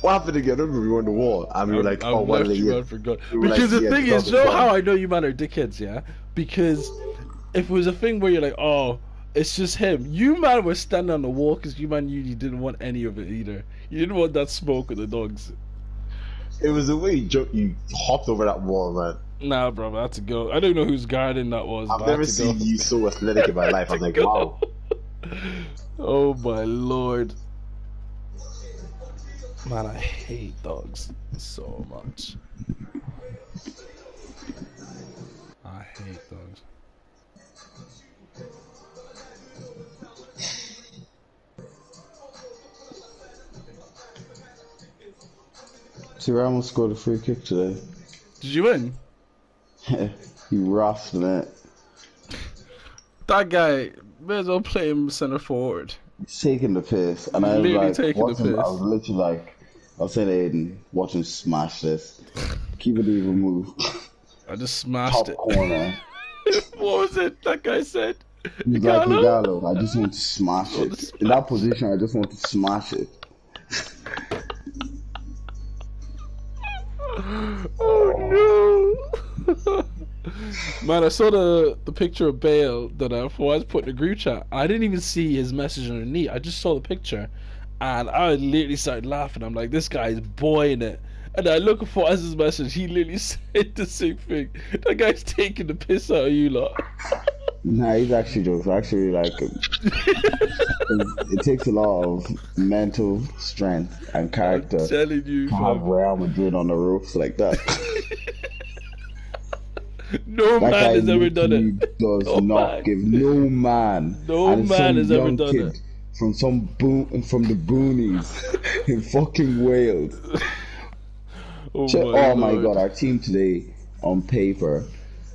What happened again? I remember we were on the wall and we were like, oh, what are they? I forgot. We were Because like, the yeah, thing the is, dog you know gone. how I know you man are dickheads, yeah? Because if it was a thing where you're like, oh, it's just him, you man were standing on the wall because you man knew you didn't want any of it either. You didn't want that smoke with the dogs. It was the way you hopped over that wall, man. Nah, bro, I had to go. I don't know whose garden that was, I've but I never had to seen go. you so athletic in my life. I was like, go. wow. Oh my lord. Man, I hate dogs so much. I hate dogs. See, Ramos scored a free kick today. Did you win? You roughed it. That guy, may as well play him center forward. He's taking the piss. And He's I was literally like, taking the watching, piss. I was literally like, I was saying to Aiden, watch him smash this. Keep it even move. I just smashed Top corner. What was it that guy said? He's like, Igalo, I just want to smash it. In that position, I just want to smash it. Oh no! Man, I saw the picture of Bale that Fawaz put in the group chat. I didn't even see his message underneath. I just saw the picture, and I literally started laughing. I'm like, this guy is boying it. And I look at Fawaz's message. He literally said the same thing. That guy's taking the piss out of you lot. Nah, he's actually jokes. I actually like him. It takes a lot of mental strength and character I'm telling you, to have Real Madrid on the ropes like that. No that man has ever done it. Does no not man. give no man. No man has ever done it. From from the boonies in fucking Wales. Oh my god, our team today on paper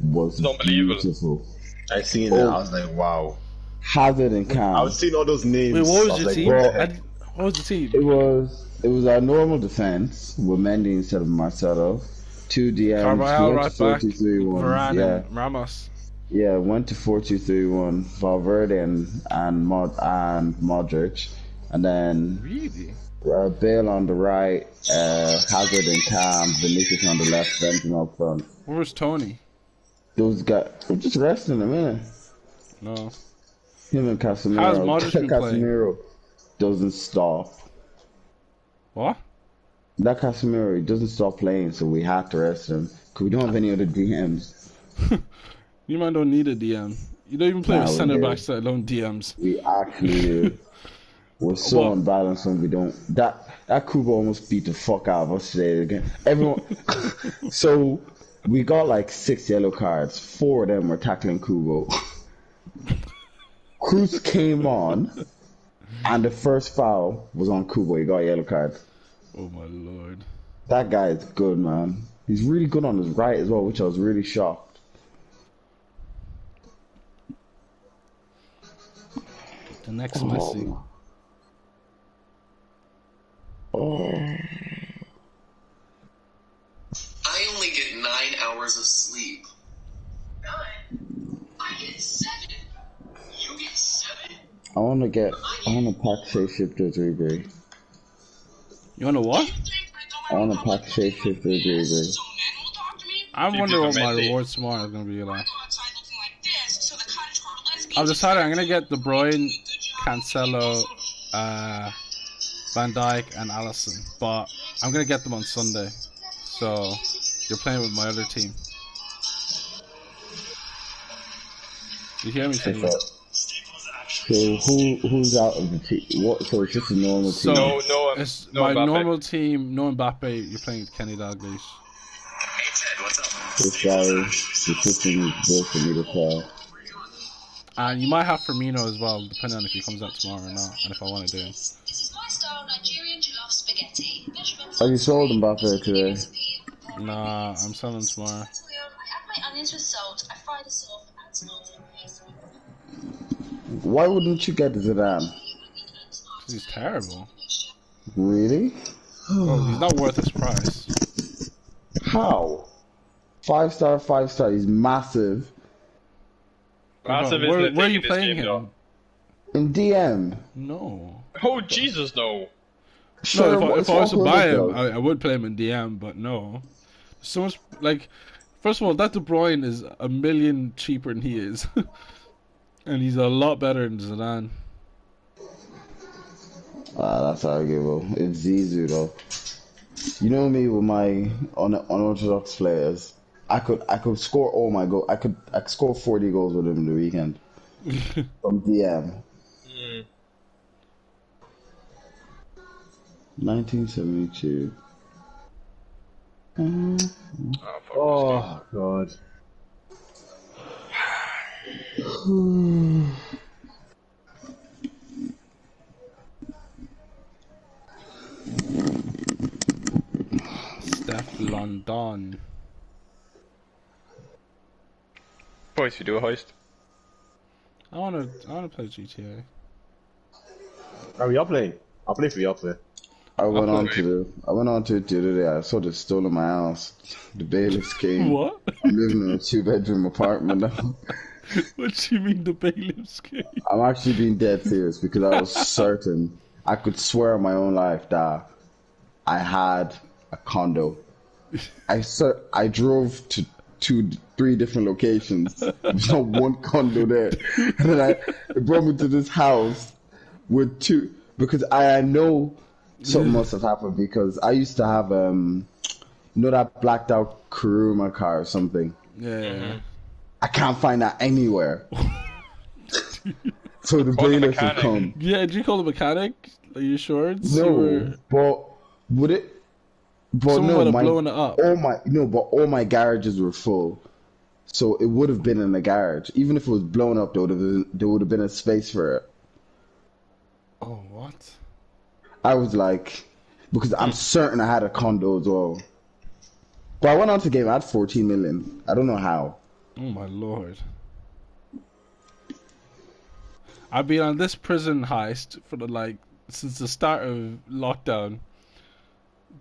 was beautiful. I seen it. I was like, wow. Hazard and Cam. I was seeing all those names. Wait, what was your team? What was the team? It was our normal defense with Mendy instead of Marcelo. 2 DMs. Carvajal right back. Varane and Ramos. Yeah, went to 4-2-3-1. Valverde and Modric, and then really Bale on the right, Hazard and Cam, Vinicius on the left, Benzema up front. Where was Tony? Those guys, we're just resting him, innit? No. Him and Casemiro. How's Modric been Casemiro doesn't stop. What? That Casemiro doesn't stop playing, so we have to rest him. Cause we don't have any other DMs. You man don't need a DM. You don't even play with center backs, let alone DMs. We actually do. We're so unbalanced when we don't. That Kubo almost beat the fuck out of us today again. Everyone. So we got like 6 yellow cards. 4 of them were tackling Kubo. Cruz came on, and the first foul was on Kubo. He got a yellow card. Oh my lord. That guy is good, man. He's really good on his right as well, which I was really shocked. The next Messi. I only get 9 hours of sleep. 9? I get 7. You get 7? I wanna pack shapeshifter 3 You wanna what? I wanna pack shapeshifter 3 I wonder what my reward tomorrow is gonna be like. I've decided I'm gonna get De Bruyne, Cancelo, Van Dijk, and Alisson, but I'm gonna get them on Sunday. So you're playing with my other team. You hear me saying that? So who's out of the team? What? So it's just a normal team. So it's my normal team. No Mbappe. You're playing with Kenny Dalglish. Hey Ted, what's up? This guy, the system is built for me to play. And you might have Firmino as well, depending on if he comes out tomorrow or not, and if I want to do him. Have you sold Mbappe today? Nah, I'm selling him tomorrow. Why wouldn't you get Zidane? Because he's terrible. Really? Well, he's not worth his price. How? 5-star, 5-star. He's massive. Massive where are you this playing game, him? In DM. No. Oh Jesus, no! Sure, No, if I was to buy him, though. I would play him in DM, but no. So much like, first of all, that De Bruyne is a million cheaper than he is, and he's a lot better than Zidane. That's arguable. It's Zizou though. You know me with my unorthodox players. I could score all my goals. I could score 40 goals with him in the weekend from DM. 1972. Oh god. Steph London. Boys, you do a heist. I wanna play GTA. Are we all playing? I'll play for you all play. I went on to it the other day. I saw this stole in my house. The bailiffs came. What? I'm living in a 2-bedroom apartment now. What do you mean the bailiffs came? I'm actually being dead serious because I was certain. I could swear on my own life that I had a condo. I drove to 3 different locations. There's not one condo there. And then it brought me to this house with 2, because I know something must have happened, because I used to have that blacked out Kuruma car or something. Yeah. I can't find that anywhere. So the bailiff would come. Yeah, did you call the mechanic? Are you sure? No, but would it? But Someone would have blown it up. All my garages were full, so it would have been in the garage. Even if it was blown up, there would have been a space for it. Oh, what? I was like, because I'm certain I had a condo as well. But I went on to game. I had 14 million. I don't know how. Oh my lord! I've been on this prison heist since the start of lockdown.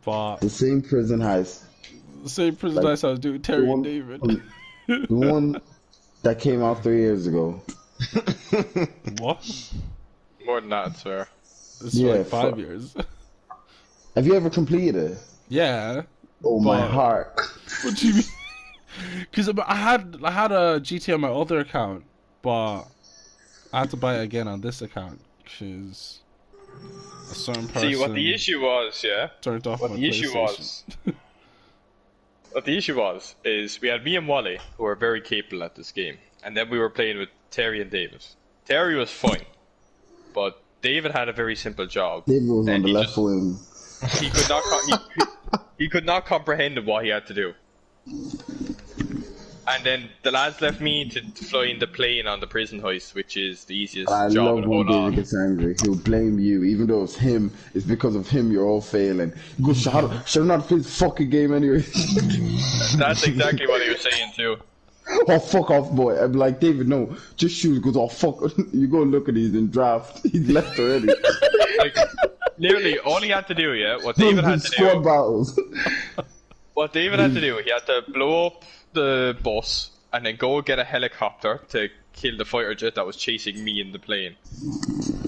But the same prison heist. The same prison heist I was doing Terry and David. The one that came out 3 years ago. What? More than that, sir. It's like 5 years. Have you ever completed it? Yeah. Oh my heart. What do you mean? Because I had a GT on my other account, but I had to buy it again on this account because a certain person. See what the issue was, yeah. Turned off what my the issue was. What the issue was is we had me and Wally who were very capable at this game, and then we were playing with Terry and David. Terry was fine, but David had a very simple job. David was on the left wing. He could not. He could not comprehend what he had to do. And then the lads left me to fly in the plane on the prison heist, which is the easiest job in the whole lot. I love when David gets angry. He'll blame you, even though it's him. It's because of him you're all failing. He goes, should I not play this fucking game anyway? That's exactly what he was saying too. Oh, fuck off, boy. I'm like, David, no. Just shoot. He goes, oh, fuck. You go look at these in draft. He's left already. Like, literally, all he had to do, what David had to do... battles. What David had to do, he had to blow up the bus and then go get a helicopter to kill the fighter jet that was chasing me in the plane.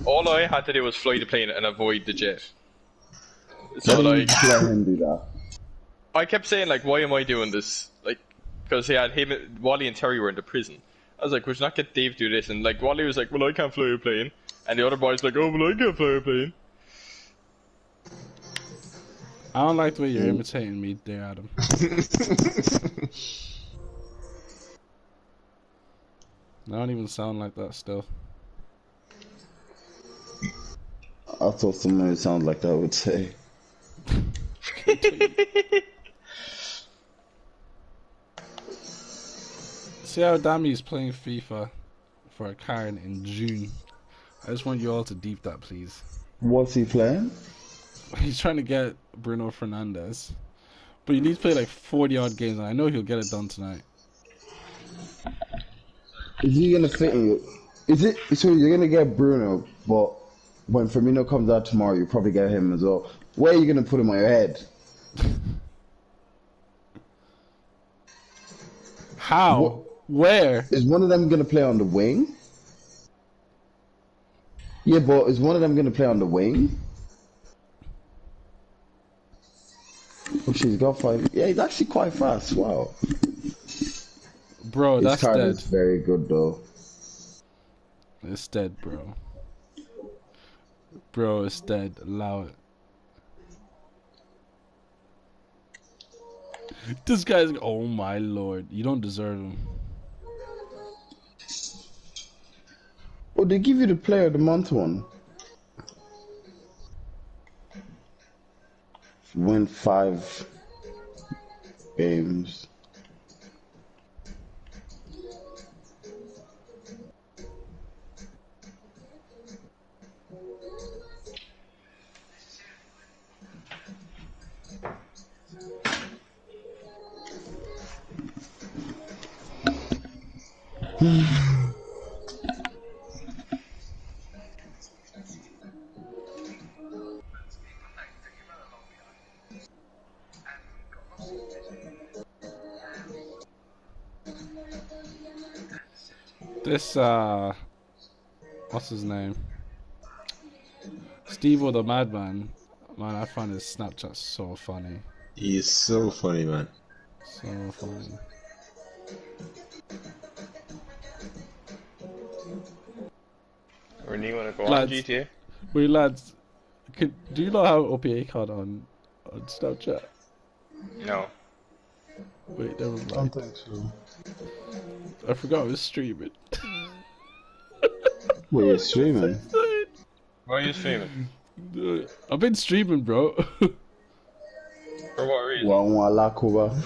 All I had to do was fly the plane and avoid the jet. So like, let him do that. I kept saying like, why am I doing this? Like, because he had him, Wally and Terry were in the prison. I was like, would you not get Dave to do this? And like, Wally was like, well, I can't fly a plane. And the other boys like, oh, well, I can't fly a plane. I don't like the way you're imitating me there, Adam. I don't even sound like that still. I thought someone who sounds like that would say. See how Dami's playing FIFA for a Karen in June. I just want you all to deep that, please. What's he playing? He's trying to get Bruno Fernandes. But he needs to play like 40 odd games, and I know he'll get it done tonight. Is he gonna fit you? Is it so you're gonna get Bruno, but when Firmino comes out tomorrow, you'll probably get him as well. Where are you gonna put him on your head? How? Where? Is one of them gonna play on the wing? Yeah, but is one of them gonna play on the wing? Oh, she's got 5. Yeah, he's actually quite fast. Wow. Bro, His that's card dead. is very good though. It's dead, bro. Bro, it's dead. Allow it. This guy's. Oh my lord. You don't deserve him. Oh, they give you the Player of the Month one. Win 5 games. This, what's his name? Steve or the Madman. Man, I find his Snapchat so funny. He is so funny, man. So funny. Or do you want to go Lads. on GTA? Wait, lads, do you know how OPA card on Snapchat? No. Wait, never I mind. don't think so. I forgot I was streaming. Wait, you're streaming? Why are you streaming? I've been streaming, bro. For what reason? Well, I like Kuba.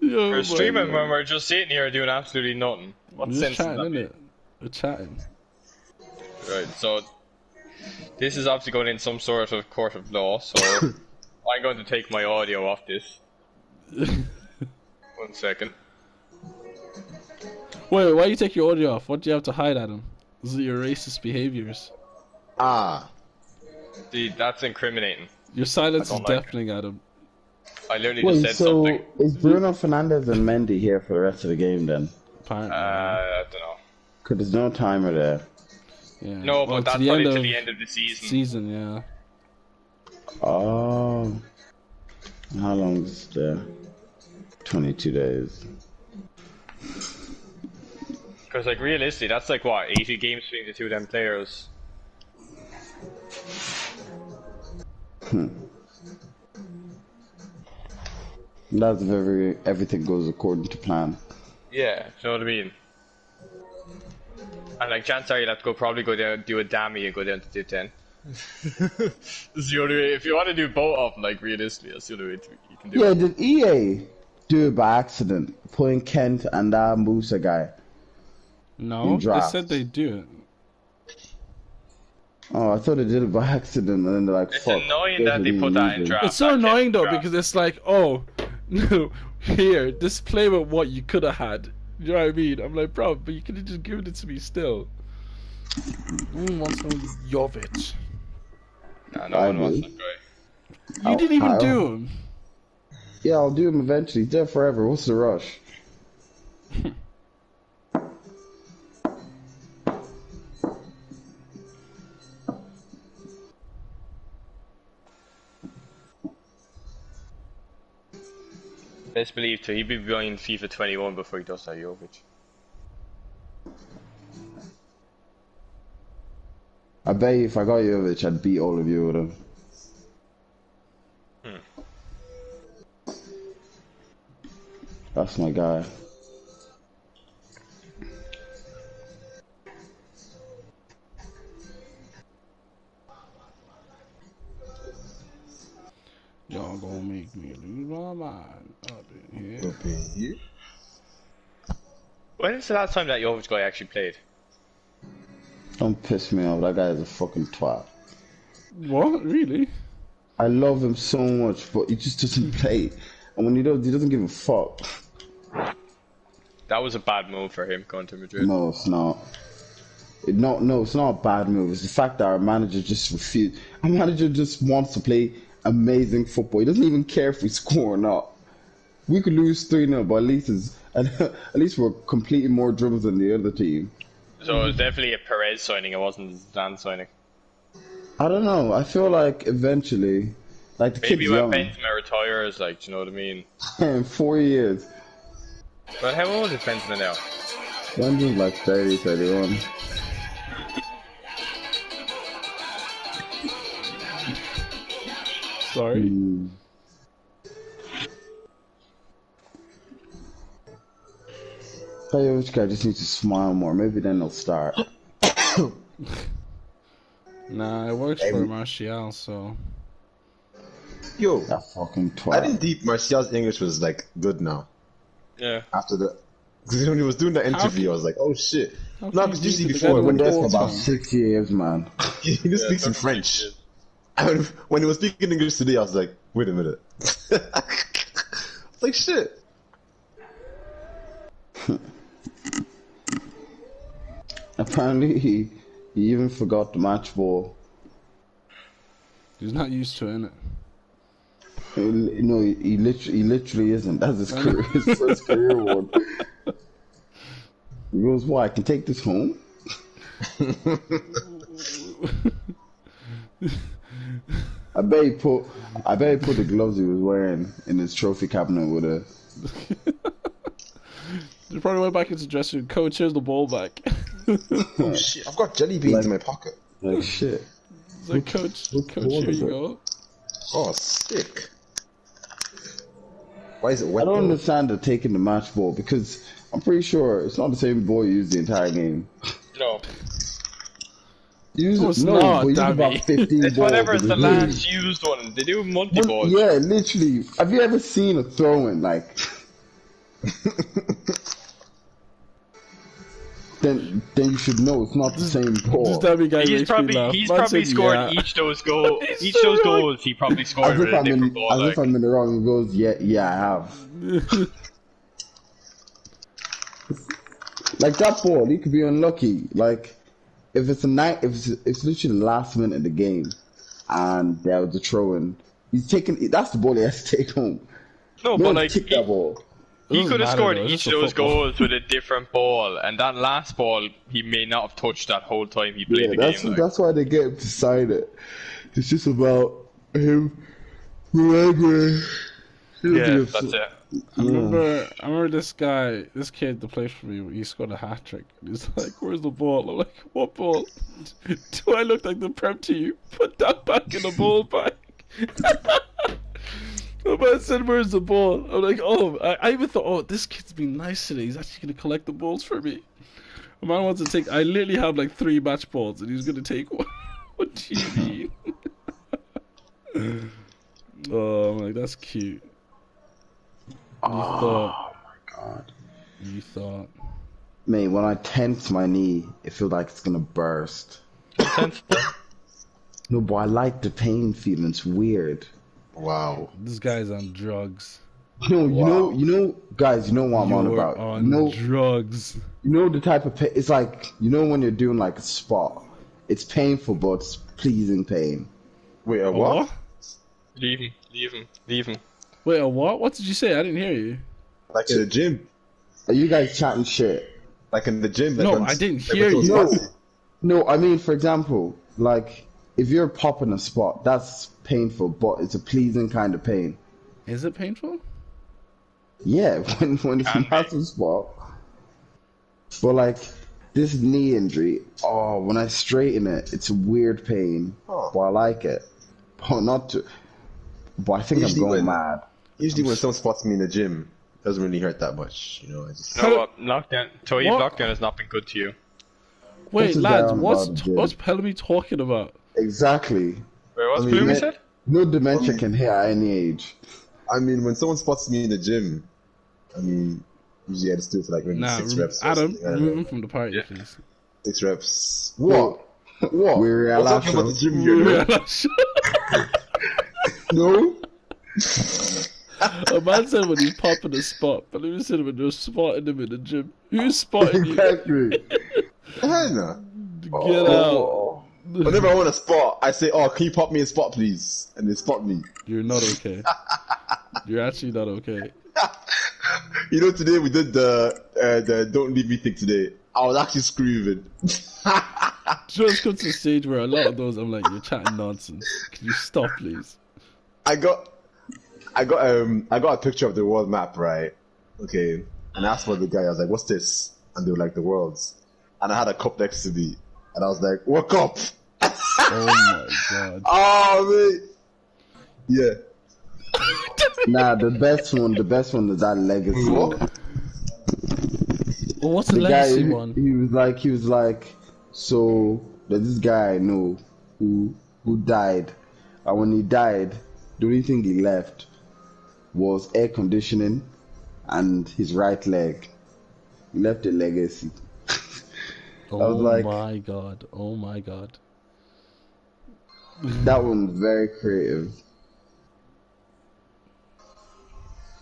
Yo, We're my streaming lord. when we're just sitting here doing absolutely nothing. What We're sense just does chatting, that innit? make? We're chatting. Right, so this is obviously going in some sort of court of law, so I'm going to take my audio off this. 1 second. Wait, why you take your audio off? What do you have to hide, Adam? Is it your racist behaviors? Ah. See, that's incriminating. Your silence I is don't like deafening, Adam. I literally just Wait, said so something. is Bruno Fernandes and Mendy here for the rest of the game then? Apparently. I don't know. Because there's no timer there. Yeah. No, Well, but that's to the probably end till of the end of the season. season, yeah. Oh. How long is there? 22 days. Because, like, realistically, that's like, what, 80 games between the two of them players? That's everything goes according to plan. Yeah, you know what I mean? And, like, chances are you'll have to probably go down, do a dummy and go down to 210. That's the only way. If you want to do both of them, like, realistically, that's the only way you can do Yeah, it. did EA do it by accident? Putting Kent and that Musa guy. No, In they drafts. said they do it. Oh, I thought they did it by accident, and then they're like, It's "Fuck." annoying there's that a they new put that in reason. draft. It's so that annoying though draft. because it's like, oh, no, here, just play with what you could have had. You know what I mean? I'm like, bro, but you could have just given it to me still. No one wants no Jovic. Nah, no I one wants do. that guy. You didn't even I'll- do him. Yeah, I'll do him eventually. He's there forever. What's the rush? Best believe too, he'd be buying FIFA 21 before he does that Jovic. I bet you if I got Jovic, I'd beat all of you with him. That's my guy. Y'all gonna make me lose my mind up in here. Up in here. When is the last time that Jovic guy actually played? Don't piss me off. That guy is a fucking twat. What? Really? I love him so much, but he just doesn't play. And when he does, he doesn't give a fuck. That was a bad move for him going to Madrid. No, it's not. No, it's not a bad move. It's the fact that our manager just refused. Our manager just wants to play amazing football. He doesn't even care if we score or not. We could lose 3-0, but at least we're completing more dribbles than the other team. So it was definitely a Perez signing, it wasn't a Zidane signing. I don't know. I feel like eventually, like the Maybe kid's when young. Benzema retires, like, do you know what I mean? In 4 years. But how old is Benzema now? London's like 30, 31. Sorry. Tell you which guy just needs to smile more. Maybe then they'll start. Nah, it works for Martial, so. Yo, That fucking I twat. didn't deep Martial's English was like good now. Yeah. After the, because when he was doing that interview, I was like, oh shit. How No, can because you usually deep the guy before that when Been won there the for gold about time? 6 years, man. he just speaks in French. And when he was speaking English today, I was like, wait a minute. It's like shit. Apparently, he even forgot the match ball. He's not used to it, innit? No, he literally isn't. That's his career, his first career one. He goes, "Why? I can take this home." I bet he put the gloves he was wearing in his trophy cabinet with a. He probably went back into the dressing room. Coach, here's the ball back. Oh shit, I've got jelly beans Like- in my pocket. Like shit. It's like, Coach, what Coach, ball here is you it? go. Oh, sick. Why is it I wet? don't though? understand the taking the match ball because I'm pretty sure it's not the same ball you used the entire game. No. Use No, it's no, not, but use Davey. about 15 It's balls. whatever is in the game. last used one. They do multi-balls. Yeah, literally. Have you ever seen a throw-in like? then you should know it's not the same ball. Just that guy He's makes me probably laugh. he's Man probably said, scored yeah. each those goals. He's Each so those right. goals he probably scored As with if a I'm different in, ball. as Like. if I'm in the wrong. He goes, yeah, I have. Like that ball, he could be unlucky. Like if it's a night, if it's literally the last minute of the game, and there was a throw-in, he's taking. That's the ball he has to take home. No, No but one like kicked that ball. he Doesn't could have matter, scored though, it's each just of a those football. goals with a different ball, and that last ball he may not have touched that whole time he played Yeah, the that's game. Like. that's why they get him to sign it. It's just about him remembering. Yeah, that's it. I remember this kid that played for me, he scored a hat trick. And he's like, where's the ball? I'm like, what ball? Do I look like the prep to you? Put that back in the ball bag. The man said, where's the ball? I'm like, oh, I even thought, oh, this kid's being nice today. He's actually going to collect the balls for me. The man wants to take, I literally have like 3 match balls and he's going to take one. What do you mean? Oh, I'm like, that's cute. You thought. my god. You thought. Mate, when I tense my knee, it feels like it's gonna burst. No, but I like the pain feeling. It's weird. Wow. This guy's on drugs. You know, guys. You know what I'm on You're about. on You know, drugs. you know the type of pain. It's like when you're doing like a spot. It's painful, but it's pleasing pain. Wait, A what? what? Leave him. Wait, a what? What did you say? I didn't hear you. Like in the gym? Are you guys chatting shit? Like in the gym? Like No, when- I didn't like hear when you. someone's No, spots no. I mean, for example, like if you're popping a spot, that's painful, but it's a pleasing kind of pain. Is it painful? Yeah, when it's a massive spot. But like this knee injury, oh, when I straighten it, it's a weird pain. Oh. But I like it. But not to. But I think I'm Usually going when- mad. Usually when someone spots me in the gym, it doesn't really hurt that much. You know, I just... No, lockdown. Toy What? lockdown has not been good to you. Wait, What's his lads, down what's about the gym? what's Pelamy talking about? Exactly. Wait, what's I mean, Bloomy yeah. said? No dementia can hit at any age. I mean, when someone spots me in the gym, I mean, usually I just do it for like maybe Nah, 6 reps. or Adam, something, I don't remove know. him from the party, Yeah. please. 6 reps. What? What? We're We're talking about the gym here. no? No? A man said when he's popping a spot, but let me said when you're spotting him in the gym. Who's spotting you? Exactly. Hell no. Get out. Whenever I want a spot, I say, "Oh, can you pop me a spot, please?" And they spot me. You're not okay. You're actually not okay. You know, today we did the "Don't Leave Me" thing today. I was actually screaming. Just come to the stage where a lot of those I'm like, you're chatting nonsense. Can you stop, please? I got a picture of the world map, right? Okay, and I asked for the guy. I was like, "What's this?" And they were like, "The world's." And I had a cup next to me, and I was like, "What cup?" Oh my god. Oh man, yeah. Nah, the best one is that legacy. What? Well, what's the The legacy guy, one? he was like, so there's this guy I know who died, and when he died, the only thing he left was air conditioning and his right leg. He left a legacy. Oh was like- my god. Oh my god. That one was very creative.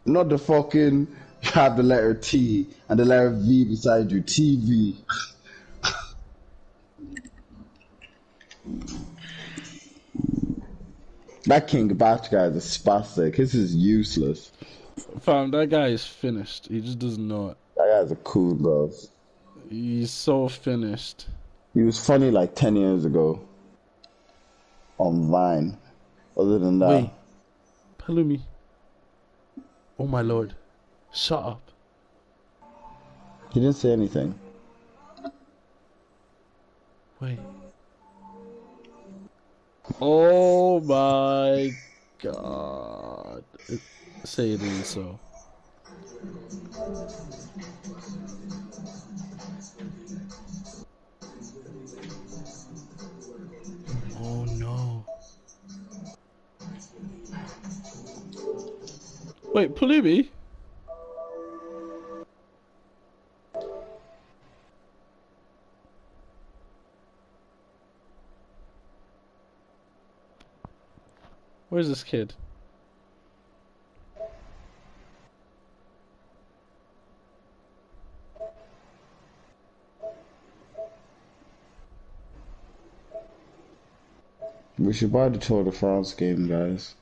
Not the fucking you have the letter T and the letter V beside you. TV. That King Batch guy is a spastic. His is useless. Fam, that guy is finished. He just doesn't know it. That guy's a cool bro. He's so finished. He was funny like 10 years ago on Vine. Other than that, Wait. Palumi. Oh my lord. Shut up. he didn't say anything. Wait. Oh my god. Say it ain't so. Oh no. Wait, Palumi? Where's this kid? We should buy the Tour de France game, guys.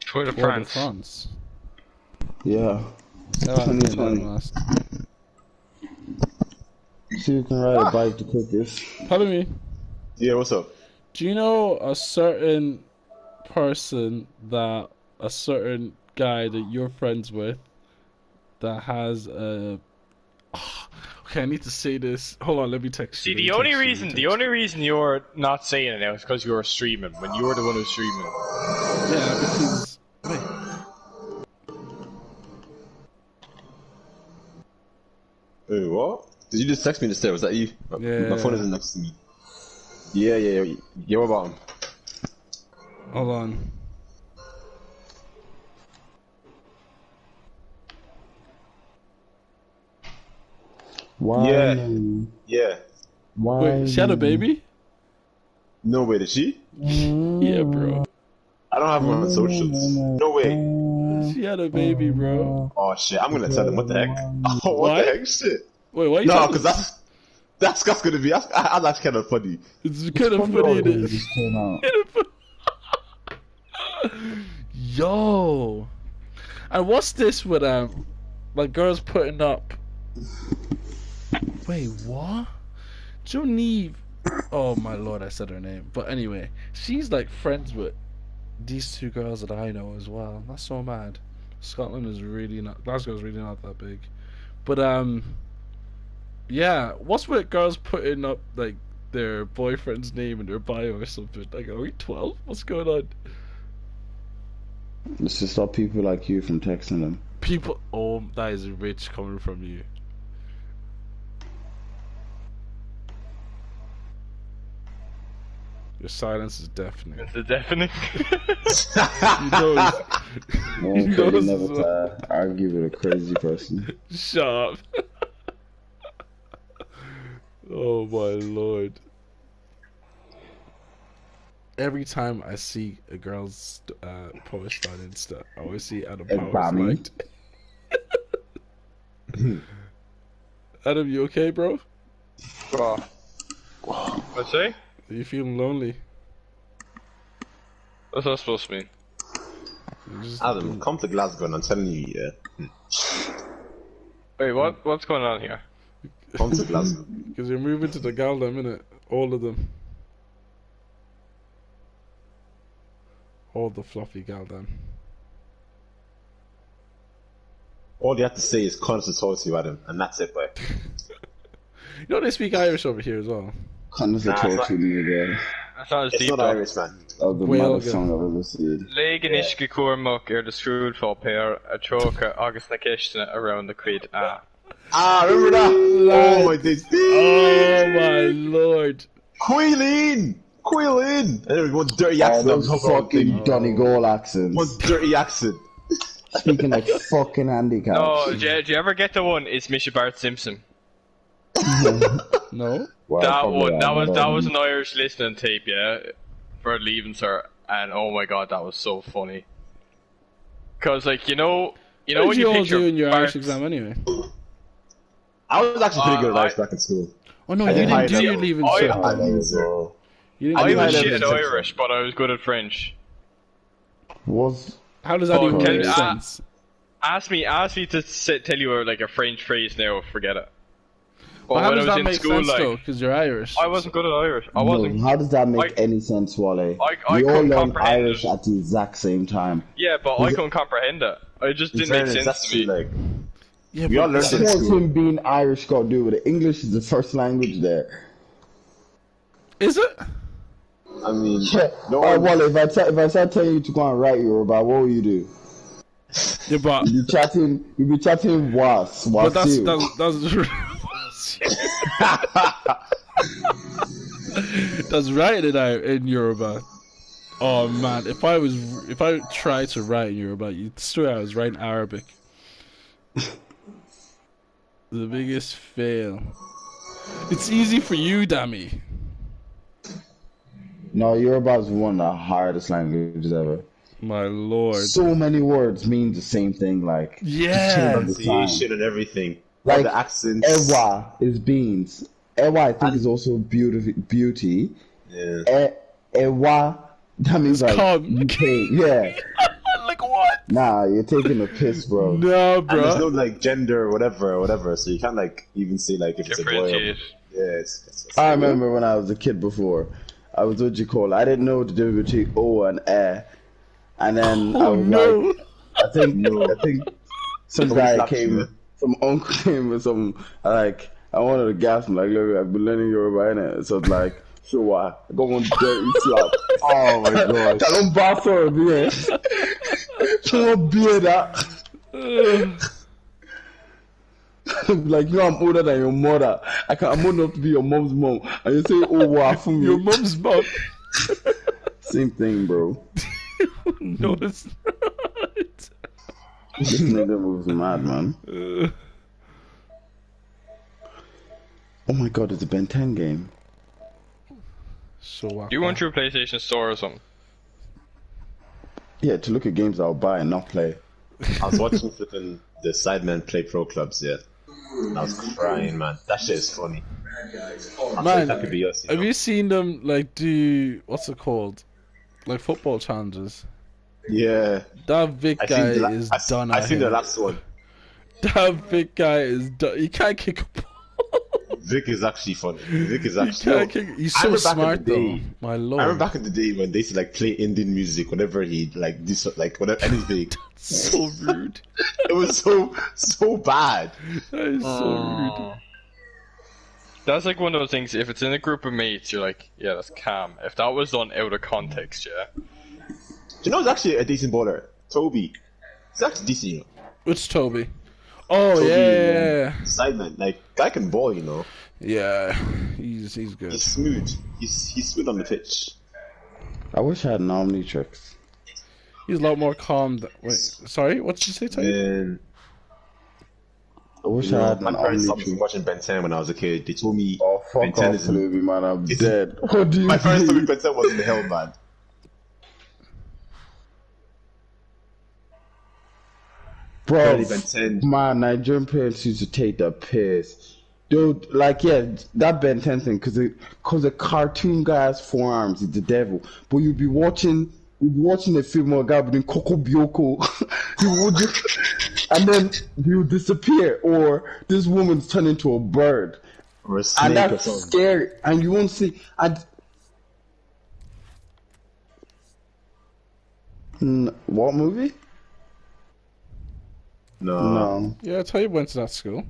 Tour de Tour de France. France. Yeah. Oh, I didn't know 2020. last. See who can ride a bike to cookies. Palumi, Yeah, what's up? do you know a certain person that a certain guy that you're friends with that has a okay, I need to say this. Hold on, let me text See, you. the only reason you're not saying it now is because you were streaming when you were the one who's streaming. Yeah, because wait. Hey, what? Did you just text me instead? Was that you? Yeah. My phone isn't next to me. Yeah, what about him? Hold on. Why? Yeah. Why? Wait, she had a baby? No way, did she? Yeah, bro. I don't have him on socials. No way. She had a baby, bro. Oh shit, I'm gonna tell him what the heck. Oh, what Why? the heck, shit. Wait, why are you No, talking- because that's gonna be, that's actually kind of funny. It's kind of funny, it is. Just came out. Yo. And what's this with like girls putting up? Wait, what? Joneve. Oh my lord, I said her name. But anyway, she's like friends with these two girls that I know as well. That's so mad. Scotland is really not. Glasgow's really not that big. But yeah. What's with girls putting up like their boyfriend's name in their bio or something? Like, are we 12? What's going on? It's to stop people like you from texting them. People, oh, that is rich coming from you. Your silence is deafening. It's a deafening. You know, No You one know could this never is what- to argue with a crazy person. shut up. Oh my lord. Every time I see a girl's post on Insta, I always see Adam Powers Bammy. liked. Adam, you okay, bro? What's say? Are you feeling lonely? What's that supposed to mean? You just- Adam, come to Glasgow and I'm telling you, yeah. Wait, what's going on here? Come to Glasgow. Because you're moving to the Galdem, innit? All of them. All the fluffy Galdem. All you have to say is consultancy, Adam, and that's it, boy. You know they speak Irish over here as well. Connor's Nah, a it's talk to me again. That's not as It's deep not though. Irish, man. Of the Well, maddest song I've ever seen. Légan isci cuairmach the scrúd fá péir a trócha agus na ceistena around the cuid a. Ah, remember that? Oh my days. Oh my lord. Quilleen! And there was one dirty Oh, accent. those on top of the fucking thing. Donegal accents. One dirty accent. Speaking like fucking handicaps. No, do you ever get the one? It's Misha Bart Simpson. No? Well, That probably one, not, that but, was an Irish listening tape, yeah, for leaving, sir. And oh my god, that was so funny. Cause like you know What when did you you all picture do in your Irish Bart's- exam anyway? I was actually pretty good at Irish I- back in school. Oh no, I you did didn't high do level. your leaving I- cert. I was You didn't I do high was your level shit at section. Irish, but I was good at French. Was How does that Oh, even tell make me- sense? Ask me to tell you like a French phrase now. Forget it. But But how when does I was that in make school, sense like though? Because you're Irish. I wasn't good at Irish. I no, wasn't. how does that make I- any sense, Wale? I we all couldn't learn comprehend Irish it. at the exact same time. Yeah, but I couldn't comprehend it. It just didn't make sense That's to me. true, like, Yeah, we all but learned it in What's school. him being Irish got to do with it? English is the first language there. is it? I mean, Yeah. no Oh, one. Wale, if I start telling you to go and write Yoruba, what will you do? Yeah, but You be chatting was that's you. that's right in Yoruba. Oh man, if I tried to write in Yoruba, you'd swear I was writing Arabic. The biggest fail. It's easy for you, Dammy. No, Yoruba is one of the hardest languages ever. My lord. So many words mean the same thing, like Yeah. Pronunciation and everything. Like, All the accents. Ewa is beans. Ewa, I think, is also beauty. Yeah. Ewa, that means like calm. UK. Yeah. Like what? Nah, you're taking a piss, bro. No, And there's no bro. like gender or whatever, so you can't like even say like if it's a boy or Differentiate. yeah, it's I remember when I was a kid before, I was what you call. I didn't know the difference between O and E, and then I Oh was no. like, I think some Somebody guy slapped you, came, man. some uncle came with some like I wanted to gasp him like, look, I've been learning Yoruba innit? So it's like, sure why? I got one dirty slap. Oh my god. That don't bother me. Don't be that. Like, you know, I'm older than your mother. I'm old enough to be your mom's mom. And you say, oh, wow, for me. Your mom's mom. Same thing, bro. No, it's not. This nigga was mad, man. Oh my god, it's a Ben 10 game. So Do you went through a PlayStation Store or something? Yeah, to look at games I'll buy and not play. I was watching flipping the Sidemen play pro clubs, yeah. And I was crying, man. That shit is funny. I Man, think that could be us, have you seen them like do what's it called? Like football challenges. Yeah. That Vic I guy seen the, is I, done. I at seen the him. last one. That Vic guy is done. He can't kick a ball. Vic is actually funny. Vic is He actually. can't kick. He's I so remember back in smart the though. day- My I lord. remember back in the day when they used to like play Indian music whenever he like do like whatever anything. So rude. It was so bad. That is so rude. That's like one of those things. If it's in a group of mates, you're like, yeah, that's calm. If that was done out of context, yeah. Do you know who's actually a decent bowler? Toby. He's actually decent, you know. Which Toby? Oh Toby, yeah, Sideman, like guy can ball, you know. yeah. He's good. He's smooth. He's smooth on the pitch. I wish I had an Omnitrix. He's a lot more calm. Wait, sorry. What did you say, Toby? And I wish you I know, had my an parents stopped me from Omnitrix. watching Ben 10 when I was a kid. They told me Oh, Ben fuck 10 off, is baby, man. I'm It's- dead. What do you my parents told me mean? Ben 10 wasn't the hell, man. Bro, Early Ben 10. man, Nigerian parents used to take the piss. Dude, like, yeah, that Ben 10 thing, because a cartoon guy has 4 arms, he's the devil. But you'd be watching a film of a guy doing Coco Bioko. and then he'll disappear, or this woman's turned into a bird, Or a snake and or that's something. scary. And you won't see. What movie? No. Yeah, I tell you went to that school.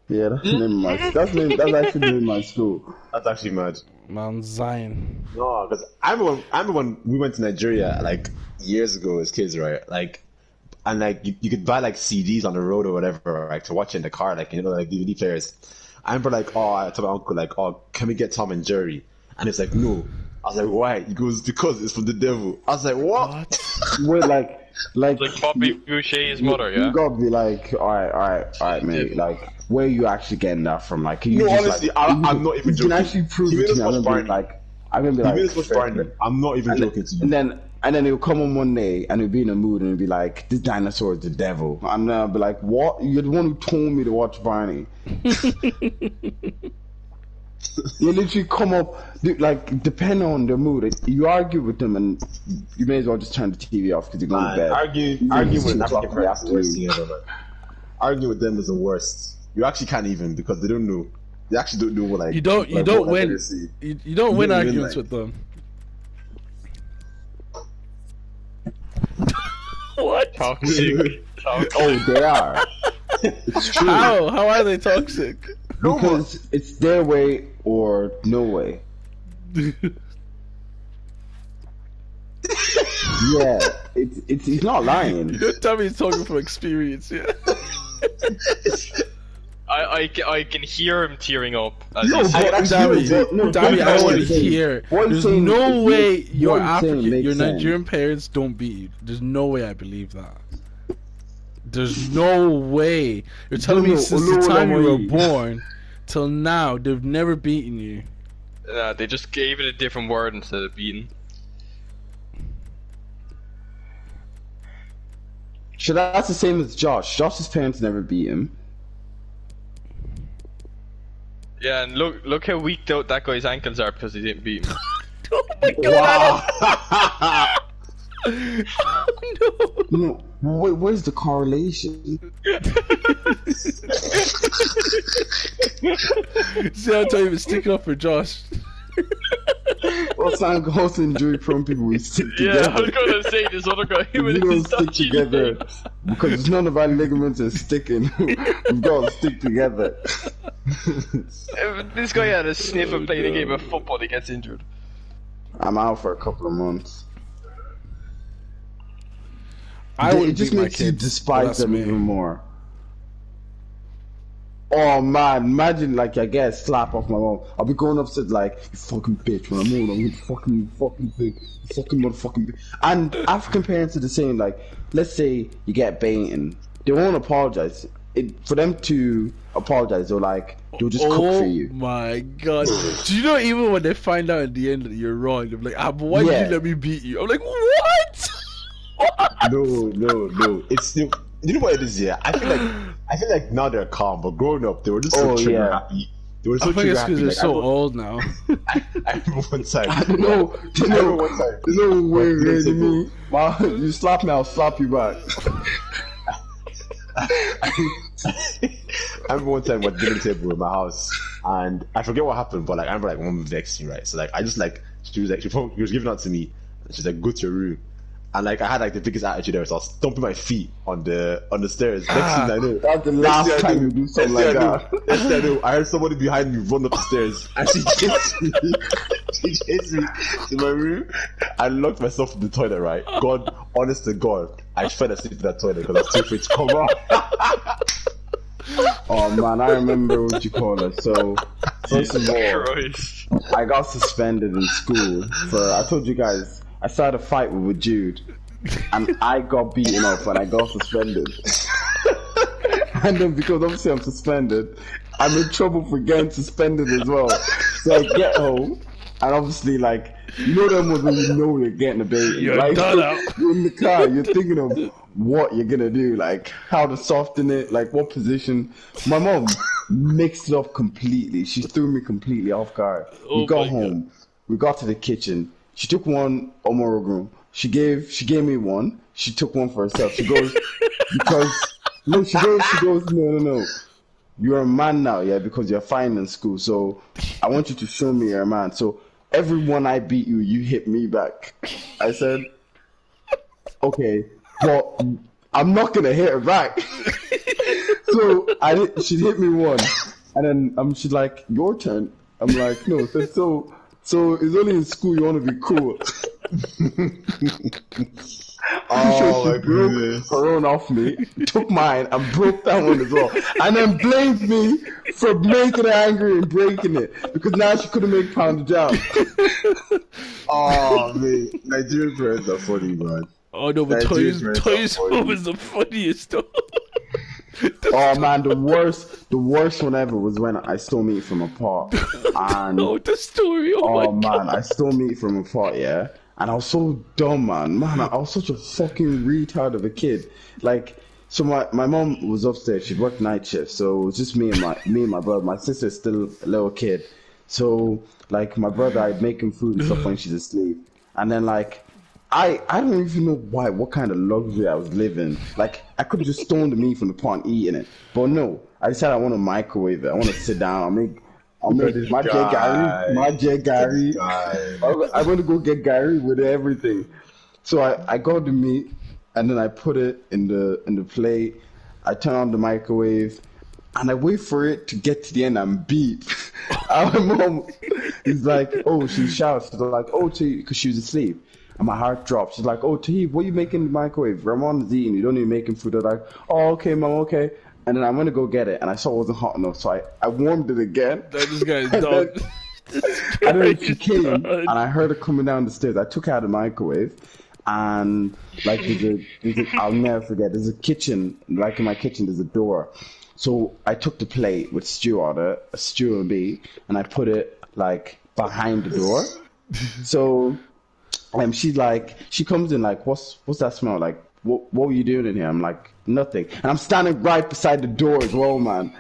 Yeah, that's the name of my. That's actually the name of my school. That's actually mad. Mount Zion. No, because I remember when we went to Nigeria like years ago as kids, right? Like, and like you could buy like CDs on the road or whatever, like to watch in the car, like like DVD players. I remember like, I told my uncle like, can we get Tom and Jerry? And it's like, no. I was like, why? He goes, because it's from the devil. I was like, what? Wait, like Bobby Boucher's mother, yeah? You gotta be like, all right, mate. Like, where are you actually getting that from? Like, can you No, just, honestly, like, I'm not even you joking. can actually prove He it made to us me. watch Barney. I'm gonna be He like, made us watch Barney. I'm not even joking to you. and then he'll come on one day and he'll be in a mood and he'll be like, this dinosaur is the devil. And then I'll be like, what? You're the one who told me to watch Barney. You literally come up, like, depending on the mood, you argue with them and you may as well just turn the TV off because you're going to bed. Argue with an African person is the worst thing ever, man. Argue with them is the worst. You actually can't even, because they don't know. They actually don't know what, like, You don't what win. they see. You don't win don't win, arguments like- with them. What? Toxic. Oh, they are. It's true. How are they toxic? Because it's their way or no way. Yeah, it's he's not lying. You don't tell me he's talking from experience, yeah. I can hear him tearing up. As No, he's but saying- Dammy, I want to hear. There's no way your what you're saying African, makes your sense. Nigerian parents don't beat you. There's no way I believe that. There's no way. You're telling me since the time you were born till now, they've never beaten you. They just gave it a different word instead of beating. So that's the same as Josh. Josh's parents never beat him. Yeah, and look how weak that guy's ankles are because he didn't beat him. Oh my god! No, where's the correlation? See, I tell you, it's sticking up for Josh. What's that also injury prone people we stick together? Yeah, I was gonna say this other guy. He We was don't stick together because none of our ligaments are sticking. We've got to stick together. If this guy had a sniff and played a game of football, he gets injured. I'm out for a couple of months. I would It just beat my makes you kids, but despise that's them me. even more. Oh man, imagine like I get a slap off my mom. I'll be going upstairs like, you fucking bitch, when I'm old, I'm gonna fucking thing, you fucking motherfucking bitch. And African parents are the same, like, let's say you get beaten, they won't apologize. For them to apologize, they'll just cook for you. Oh my god. Do you know even when they find out at the end that you're wrong, they're like, but why did Yeah. you let me beat you? I'm like, what? No. It's still. You know what it is? Yeah, I feel like now they're calm, but growing up they were just so trigger happy. They were so I think trigger it's happy. because they're Like, so old now. I remember one time. I don't know. I remember one time. There's no way, Years really, ago. me. Ma, you slap me, I'll slap you back. I remember one time we were at the dinner table in my house, and I forget what happened, but like I remember like mom vexed me, right? So like I just like she was giving out to me, and she's like, go to your room. And like I had like the biggest attitude ever, so I was stomping my feet on the stairs. Next thing I know, That's the last time you do something like that. Next thing I know, I heard somebody behind me run up the stairs, and she chased me. She chased me to my room. I locked myself in the toilet. Right, God, honest to God, I fell asleep in that toilet because I was too afraid to come out. Oh man, I remember what you call it. So, first of all, Christ. I got suspended in school for, I told you guys, I started a fight with Jude, and I got beaten up and I got suspended. And then because obviously I'm suspended, I'm in trouble for getting suspended as well. So I get home, and obviously like, you know them ones when you know you're getting a baby. You're like, done out. you're in the car, you're thinking of what you're gonna do, like how to soften it, like what position. My mom mixed it up completely. She threw me completely off guard. Oh We got my home, we got to the kitchen. She took one Omorogun. She gave me one. She took one for herself. She goes she goes, no. You're a man now, yeah, because you're fine in school. So I want you to show me you're a man. So everyone I beat you, you hit me back. I said, okay, but I'm not gonna hit her back. So she hit me one, and then she's like, your turn. I'm like, no. So it's only in school you want to be cool. She broke her own off me, took mine, and broke that one as well. And then blamed me for making her angry and breaking it. Because now she couldn't make pound jam. Oh, man. Nigerian parents are funny, man. Oh, no, but Toy's mom is the funniest, though. Oh, man, the worst one ever was when I stole meat from a pot. And, the story, oh man, I stole meat from a pot, yeah? And I was so dumb, man. I was such a fucking retard of a kid. Like, so my mom was upstairs. She'd worked night shift, so it was just me and my brother. My sister's still a little kid. So, like, my brother, I'd make him food and stuff when she's asleep. And then, like, I don't even know what kind of luxury I was living. Like, I could have just stolen the meat from the pot and eaten it. But no, I decided I want to microwave it. I want to sit down. I'll make this my jet Gary. I'm going to go get Gary with everything. So I got the meat, and then I put it in the plate. I turn on the microwave, and I wait for it to get to the end and beep. And my mom is like, oh, she shouts. She's like, oh, because she was asleep. And my heart drops. She's like, oh, Tahib, what are you making in the microwave? Ramon's eating. You don't even making food. I'm like, oh, okay, mom, okay. And then I went to go get it, and I saw it wasn't hot enough, so I warmed it again. This guy's dumb. And then she came, and I heard her coming down the stairs. I took her out of the microwave, and like I'll never forget. There's a kitchen, like in my kitchen, there's a door. So I took the plate with stew on it, a stew and beef, and I put it like behind the door. So she comes in like, what's that smell? Like, what were you doing in here? I'm like, nothing. And I'm standing right beside the door as well, man.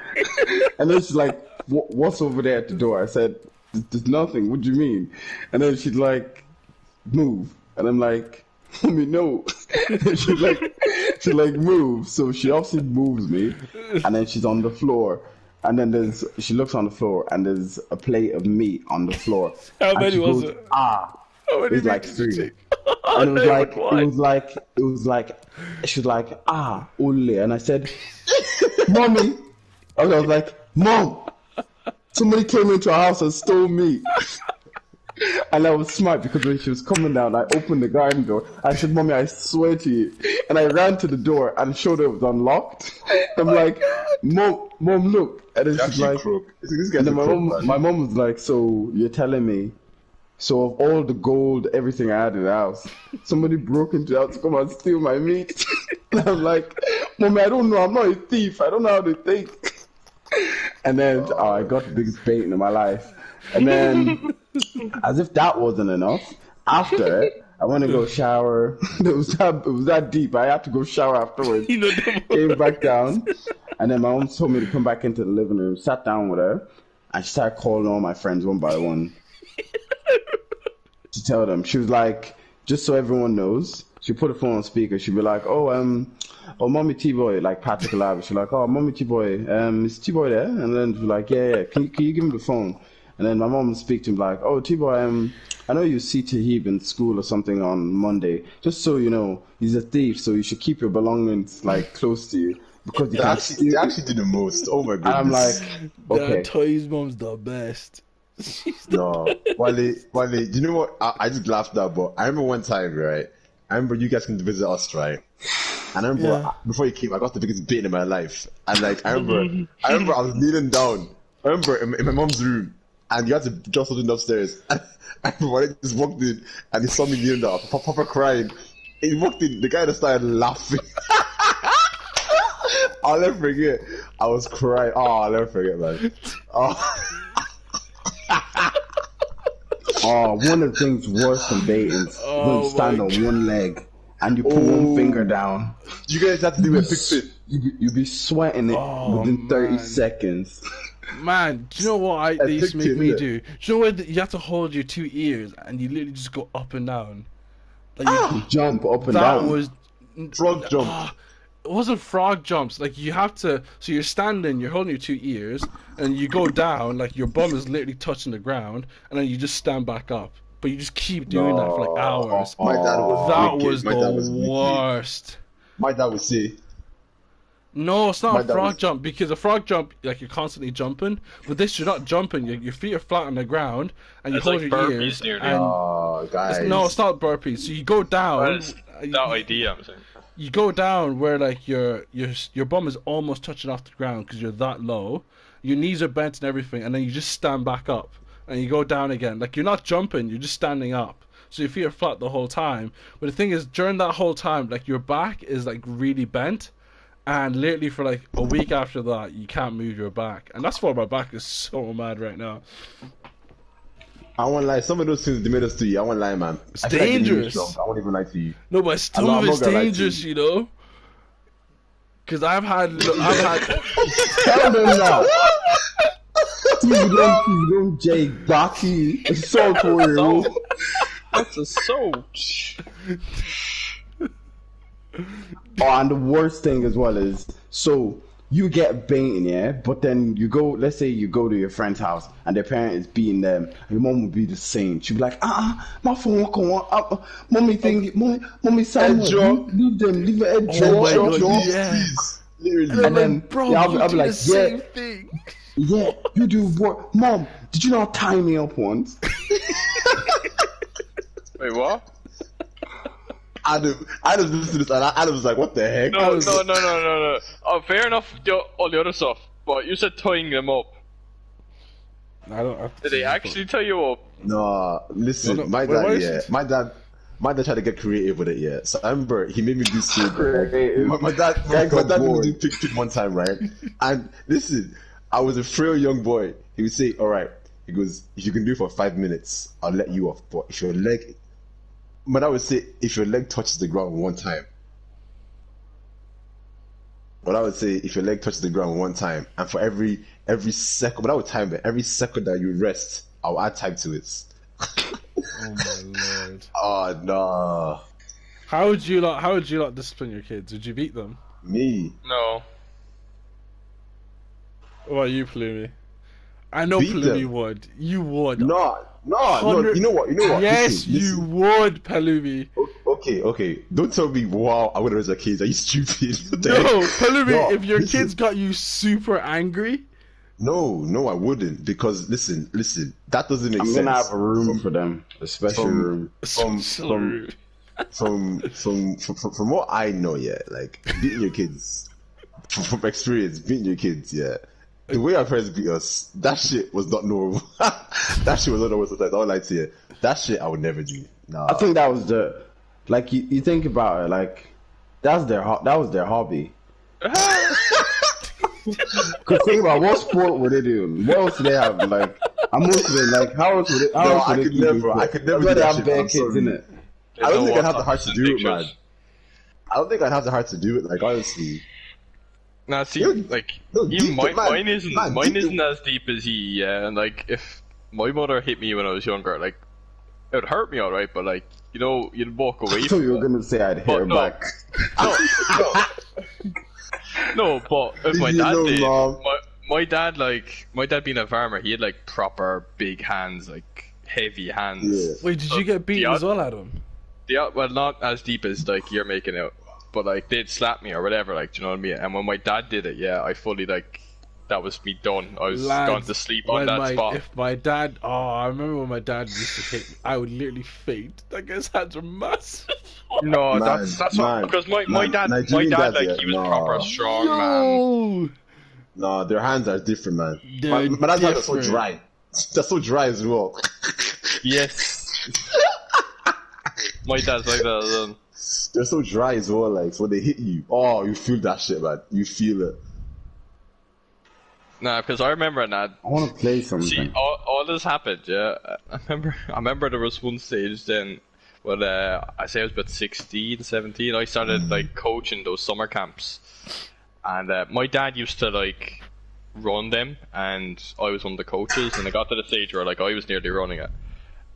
And then she's like, what's over there at the door? I said, there's nothing. What do you mean? And then she's like, move. And I'm like, Mommy, no. And she's like, move. So she obviously moves me, and then she's on the floor. And then she looks on the floor, and there's a plate of meat on the floor. How many was it? It was like 3. And it was like, she was like, ole. And I said, Mommy. And I was like, Mom, somebody came into our house and stole meat. And I was smart because when she was coming down, I opened the garden door. I said, Mommy, I swear to you. And I ran to the door and showed her it was unlocked. I'm like, Mom, look. And then she's like, and then my mom was like, so you're telling me, so of all the gold, everything I had in the house, somebody broke into the house to come and steal my meat. And I'm like, Mommy, I don't know. I'm not a thief. I don't know how to think. And then I got the biggest bait in my life. And then, as if that wasn't enough, after it, I went to go shower. It was that deep. I had to go shower afterwards. Came back down. And then my mom told me to come back into the living room, sat down with her, and she started calling all my friends one by one to tell them. She was like, just so everyone knows, she put the phone on speaker. She'd be like, Mommy T-Boy, like Patrick Lab. She's like, oh, Mommy T-Boy, is T-Boy there? And then she's like, yeah. Can you give him the phone? And then my mom would speak to him like, oh, T-Boy, I know you see Tahib in school or something on Monday. Just so you know, he's a thief, so you should keep your belongings like close to you. Because they actually did the most. Oh my goodness. And I'm like, okay. Toy's mom's the best. No, Wale, do you know what? I just laughed at, but I remember one time, right? I remember you guys came to visit us, right? And I remember before you came, I got the biggest bait in my life. And like, I remember I was kneeling down. I remember in my mom's room, and you had to just something upstairs. And I remember Wale just walked in, and he saw me kneeling down, Papa crying. He walked in, the guy just started laughing. I'll never forget. I was crying. Oh, I'll never forget, man. One of the things worse than bait is when you stand on one leg and you put one finger down. You guys have to do a big fit. You be sweating it within 30 seconds. Man, do you know what they used to make Addictive, me innit? do? Do you know where you have to hold your two ears and you literally just go up and down? Like you, Jump up and that down. was Frog jump. it wasn't frog jumps. Like you have to. So you're standing, you're holding your two ears, and you go down. Like your bum is literally touching the ground, and then you just stand back up. But you just keep doing that for like hours. My dad was That wicked. was My dad was the wicked. worst. My dad would say, No, it's not My a dad frog was- jump because a frog jump, like you're constantly jumping. But this, you're not jumping. Your feet are flat on the ground, and you It's hold like your burpees ears. nearly. And "Oh, guys, no, it's not burpees. So you go down. That's that idea, I'm saying. You go down where like your bum is almost touching off the ground because you're that low. Your knees are bent and everything, and then you just stand back up and you go down again. Like you're not jumping, you're just standing up. So your feet are flat the whole time. But the thing is, during that whole time, like your back is like really bent, and literally for like a week after that, you can't move your back, and that's why my back is so mad right now. I won't lie. Some of those things they made us do. I won't lie, man. It's I feel like they made me dangerous. strong. I won't even lie to you. No, but some I'm of not it's gonna lie to dangerous, you. you know. Because I've had Tell them now. Please don't, Jay Gotti. Assault warrior. So, that's a soap. Oh, and the worst thing as well is, so you get beaten, yeah, but then you go, let's say you go to your friend's house and their parent is beating them, and your mom would be the same. She'd be like, my phone won't come on. Mommy think, mommy, son, drop. leave them, leave it, Oh my drop. God, yes. Literally. And then, Bro, yeah, you I'll do be like, the same yeah, thing. yeah, you do work. Mom, did you not tie me up once? Wait, what? Adam listened to this and Adam was like, "What the heck?" No. Oh, fair enough. All the other stuff, but you said tying them up. I don't. Did they actually tie you up? No, listen, No, my wait, why dad, is yeah, it- my dad tried to get creative with it, yeah. So I remember he made me do something. Creative. My dad Guy got made me bored. do pick one time, right? And listen, I was a frail young boy. He would say, "All right," he goes, "If you can do it for 5 minutes, I'll let you off. But if your leg," my dad would say, "If your leg touches the ground one time." But I would say, if your leg touches the ground one time, and for every second, but I would time it. Every second that you rest, I'll add time to it. Oh my lord. Oh no, How would you not discipline your kids? Would you beat them? me. No. What about you, Plumi? I know Beat Plumi them. would. You would. No. You know what? Yes, Listen, you would, Palumi. Okay. Don't tell me, wow, I would have raised a kid. Are you stupid? What the No, heck? Palumi, No, if your listen. kids got you super angry, No, I wouldn't. Because listen, that doesn't make I'm sense. gonna have a room for them, a special from- room. From what I know, yeah, like beating your kids, from experience, beating your kids, yeah. The way our parents beat us, that shit was not normal. That shit was not normal sometimes. I would lie to you. That shit I would never do. Nah. I think that was like you think about it, like that was their hobby. Cause think about what sport were they doing? What else do they have? Like, I'm looking like how else would it? How No, else would I it could keep never- it? I could never That's why do they that have shit, bare I'm kids sorry. in it. I don't think I'd have the WhatsApp heart to do it, pictures. man. I don't think I'd have the heart to do it. Like honestly, Nah, see, Yo, like no, even deep mine, man, mine isn't man, mine deep isn't as deep as he. Yeah, and like if my mother hit me when I was younger, like it would hurt me, alright, but like you'd walk away. So from you were that. gonna say I'd hit But her no. back. No, but if my Leave me dad alone, did, Mom. my dad being a farmer, he had like proper big hands, like heavy hands. Yeah. wait, did you get beaten Yeah. as well, Adam? Yeah, well, not as deep as like you're making out, but like they'd slap me or whatever, like do you know what I mean? And when my dad did it, yeah, I fully like that was me done. I was Lads, gone to sleep on when that spot. If my dad, I remember when my dad used to hit me, I would literally faint. That guy's hands are massive. No, Man, that's what man, because my man, dad Nigerian like dads, yeah, he was no. proper strong, man. Yo! no, their hands are different, man. They're My dad's hands are so different. dry. They're so dry as well. Yes. My dad's like that. Then. They're so dry as well. Like so when they hit you, oh, you feel that shit, man. You feel it. Nah, because I remember that. I want to play something. See, all this happened. Yeah, I remember there was one stage then. Well, I say I was about 16, 17. I started like coaching those summer camps, and my dad used to like run them, and I was one of the coaches, and I got to the stage where like I was nearly running it,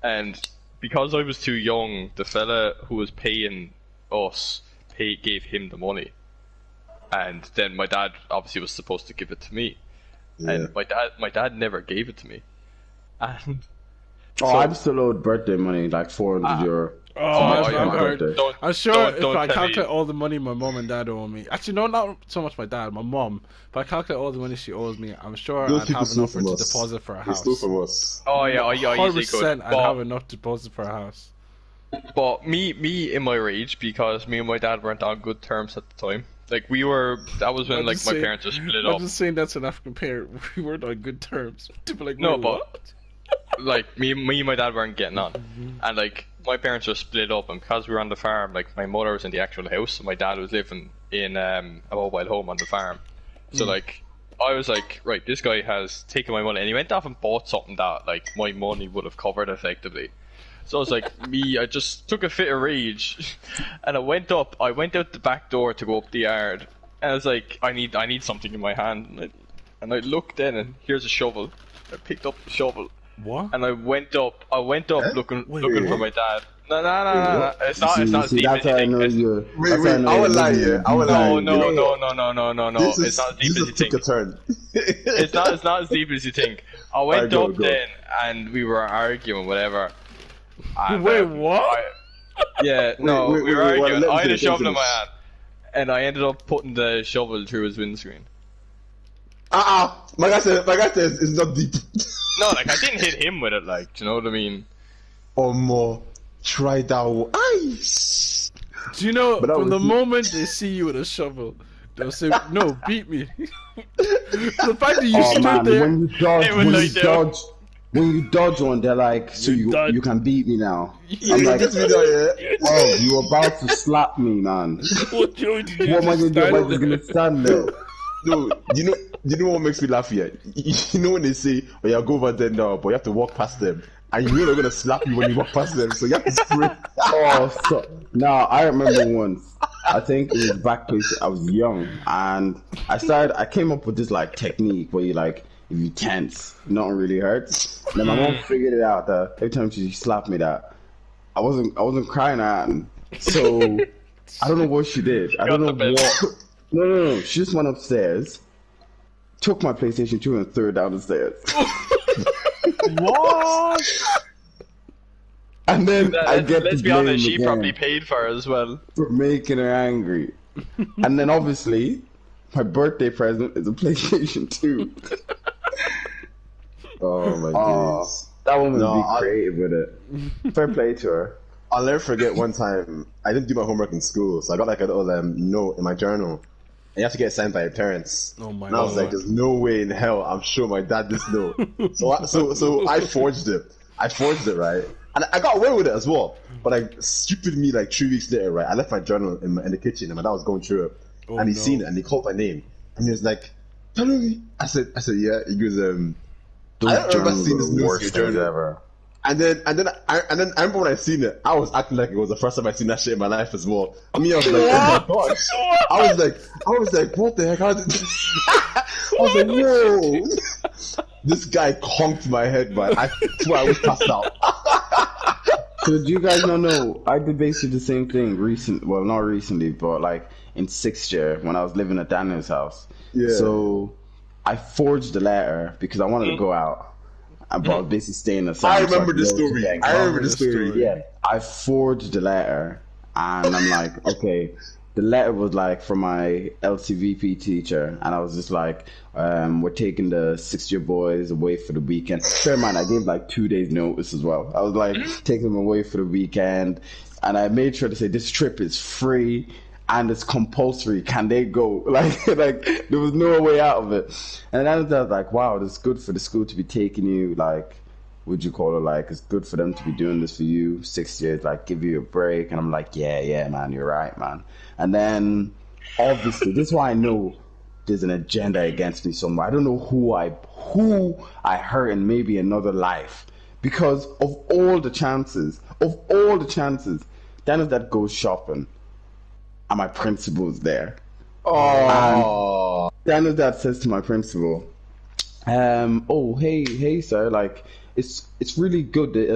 and because I was too young, the fella who was paying us gave him the money, and then my dad obviously was supposed to give it to me, and my dad never gave it to me, and I'm still owed birthday money, like €400. I'm sure if I calculate all the money my mom and dad owe me, actually no, not so much my dad, my mom. If I calculate all the money she owes me, I'm sure I'd have enough to deposit for a house. They stole from us. Oh yeah, I easily could. I'd have enough to deposit for a house. But me in my rage, because me and my dad weren't on good terms at the time. Like that was when like my parents were split up. I'm just saying that's an African parent. We weren't on good terms. People like, no, but like me and my dad weren't getting on, and like my parents were split up, and because we were on the farm, like my mother was in the actual house, and my dad was living in a mobile home on the farm. So like I was like, right, this guy has taken my money, and he went off and bought something that like my money would have covered effectively. So I was like, I just took a fit of rage, and I went out the back door to go up the yard, and I was like, I need something in my hand, and I looked in, and here's a shovel. I picked up the shovel. What? And I went up looking for my dad. No. It's not as deep as you think. I would lie, yeah. No. It's not as deep as you think. It's not as deep as you think. I went up then, and we were arguing, whatever. And, wait, what? We were arguing. I had a shovel in my hand, and I ended up putting the shovel through his windscreen. My guy says it's not deep. No, like I didn't hit him with it, like, do you know what I mean? Or more, try that ice. Do you know, from the moment they see you with a shovel, they'll say, no, beat me. The fact that you stood there, when you dodge one, they're like, so you can beat me now. I'm like, you're about to slap me, man. What am I gonna do? Am I just gonna stand there? No, you know what makes me laugh here? You know when they say, oh yeah, go over there now, but you have to walk past them, and you know they're gonna slap you when you walk past them, so you have to spray. I remember once, I think it was back when I was young, and I came up with this like technique where you like, if you tense, nothing really hurts. And then my mom figured it out that every time she slapped me that, I wasn't crying at her. So I don't know what she did. I don't know what. No. She just went upstairs, took my PlayStation 2 and threw it down the stairs. What? And then let's be honest, she probably paid for it as well. For making her angry. And then obviously, my birthday present is a PlayStation 2. Oh my goodness. That woman would be creative with it. Fair play to her. I'll never forget one time, I didn't do my homework in school, so I got like a little note in my journal. And you have to get it signed by your parents. Oh my God. And I was like, there's no way in hell I'm sure my dad this note. So I forged it. Right? And I got away with it as well. But stupid me, like 3 weeks later, right? I left my journal in the kitchen, and my dad was going through it. And he seen it, and he called my name. And he was like, Talumi. I said, yeah. He goes, I don't remember seeing this news in your journal ever. And then I remember when I seen it, I was acting like it was the first time I seen that shit in my life as well. I was like, oh my gosh. I was like, what the heck? I was like, whoa. This guy conked my head, man. I swear I was passed out. So do you guys not know? I did basically the same thing not recently, but like in 6th year when I was living at Daniel's house. Yeah. So I forged the letter because I wanted to go out. But I was basically staying in the I remember the story. Yeah. I forged the letter, and I'm like, okay. The letter was like from my LCVP teacher, and I was just like, we're taking the 6th year boys away for the weekend. Fair mind, I gave like 2 days notice as well. I was like, taking them away for the weekend, and I made sure to say this trip is free and it's compulsory. Can they go? Like there was no way out of it. And then I was like, wow, it's good for the school to be taking you, like, would you call it, like, it's good for them to be doing this for you, 6 years, like, give you a break. And I'm like, yeah, man, you're right, man. And then, obviously, this is why I know there's an agenda against me somewhere. I don't know who I hurt in maybe another life. Because of all the chances, Dennis that goes shopping, and my principal's there. Oh. Dennis that says to my principal, Oh, hey, sir. Like, it's really good that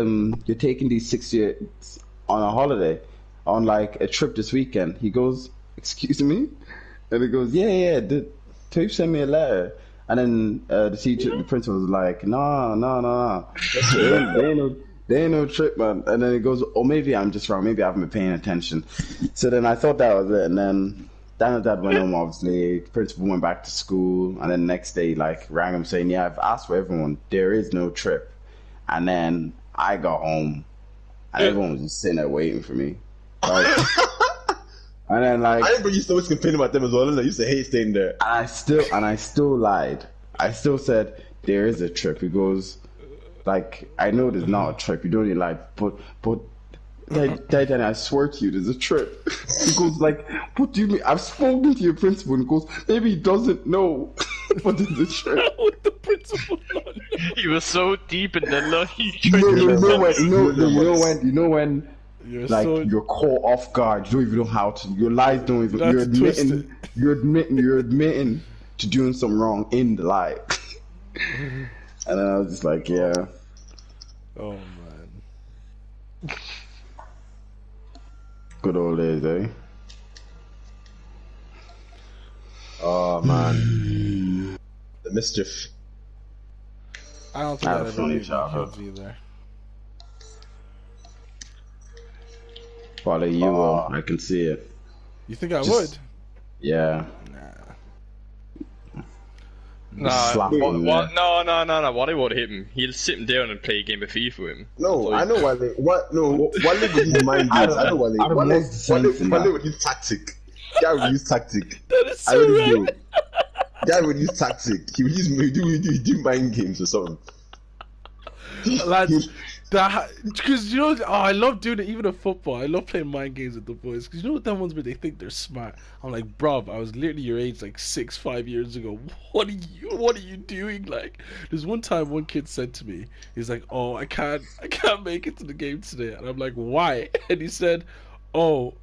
you're taking these 6 years on a holiday, on like a trip this weekend. He goes, excuse me, and he goes, yeah. The Tape sent me a letter, and then the principal was like, no. They ain't no trip, man. And then he goes, oh, maybe I'm just wrong. Maybe I haven't been paying attention. So then I thought that was it, and then. Dan and Dad went home, obviously. The principal went back to school, and then the next day, like, rang him saying, yeah, I've asked for everyone. There is no trip. And then I got home, and everyone was just sitting there waiting for me. Like, and then, like... I remember you used to always complain about them as well, and I used to hate staying there. I still lied. I still said, there is a trip. He goes, like, I know there's not a trip. You don't even like, but... Daddy, I swear to you, there's a trip. He goes like, what do you mean? I've spoken to your principal. And he goes, maybe he doesn't know, but there's a trip. With the principal on. He was so deep in the lie. You know when You're like so... you're caught off guard. You don't even know how to. Your lies don't even. That's You're admitting to doing something wrong in the lie. And then I was just like, yeah. Oh man. Good old days, eh? Oh man, the mischief. I don't think I I had a ever funny made childhood. kids either. Probably you will. I can see it. You think I Just- would? Yeah. Nah, Slap him, what? No. What I would hit him, he'll sit him down and play a game of FIFA with him. No, I know why they. What? No, Wale would use mind games. I know why they. I don't know the sense in that. Wale would use tactic. Guy would use tactic. That is I so already right. know. Guy would use tactic. He would do mind games or something. Lads, because you know, I love doing it even in football. I love playing mind games with the boys because you know what that ones where they think they're smart. I'm like, bruv, I was literally your age like 5 years ago. What are you doing? Like, there's one time one kid said to me, he's like, oh, I can't make it to the game today, and I'm like, why? And he said, oh,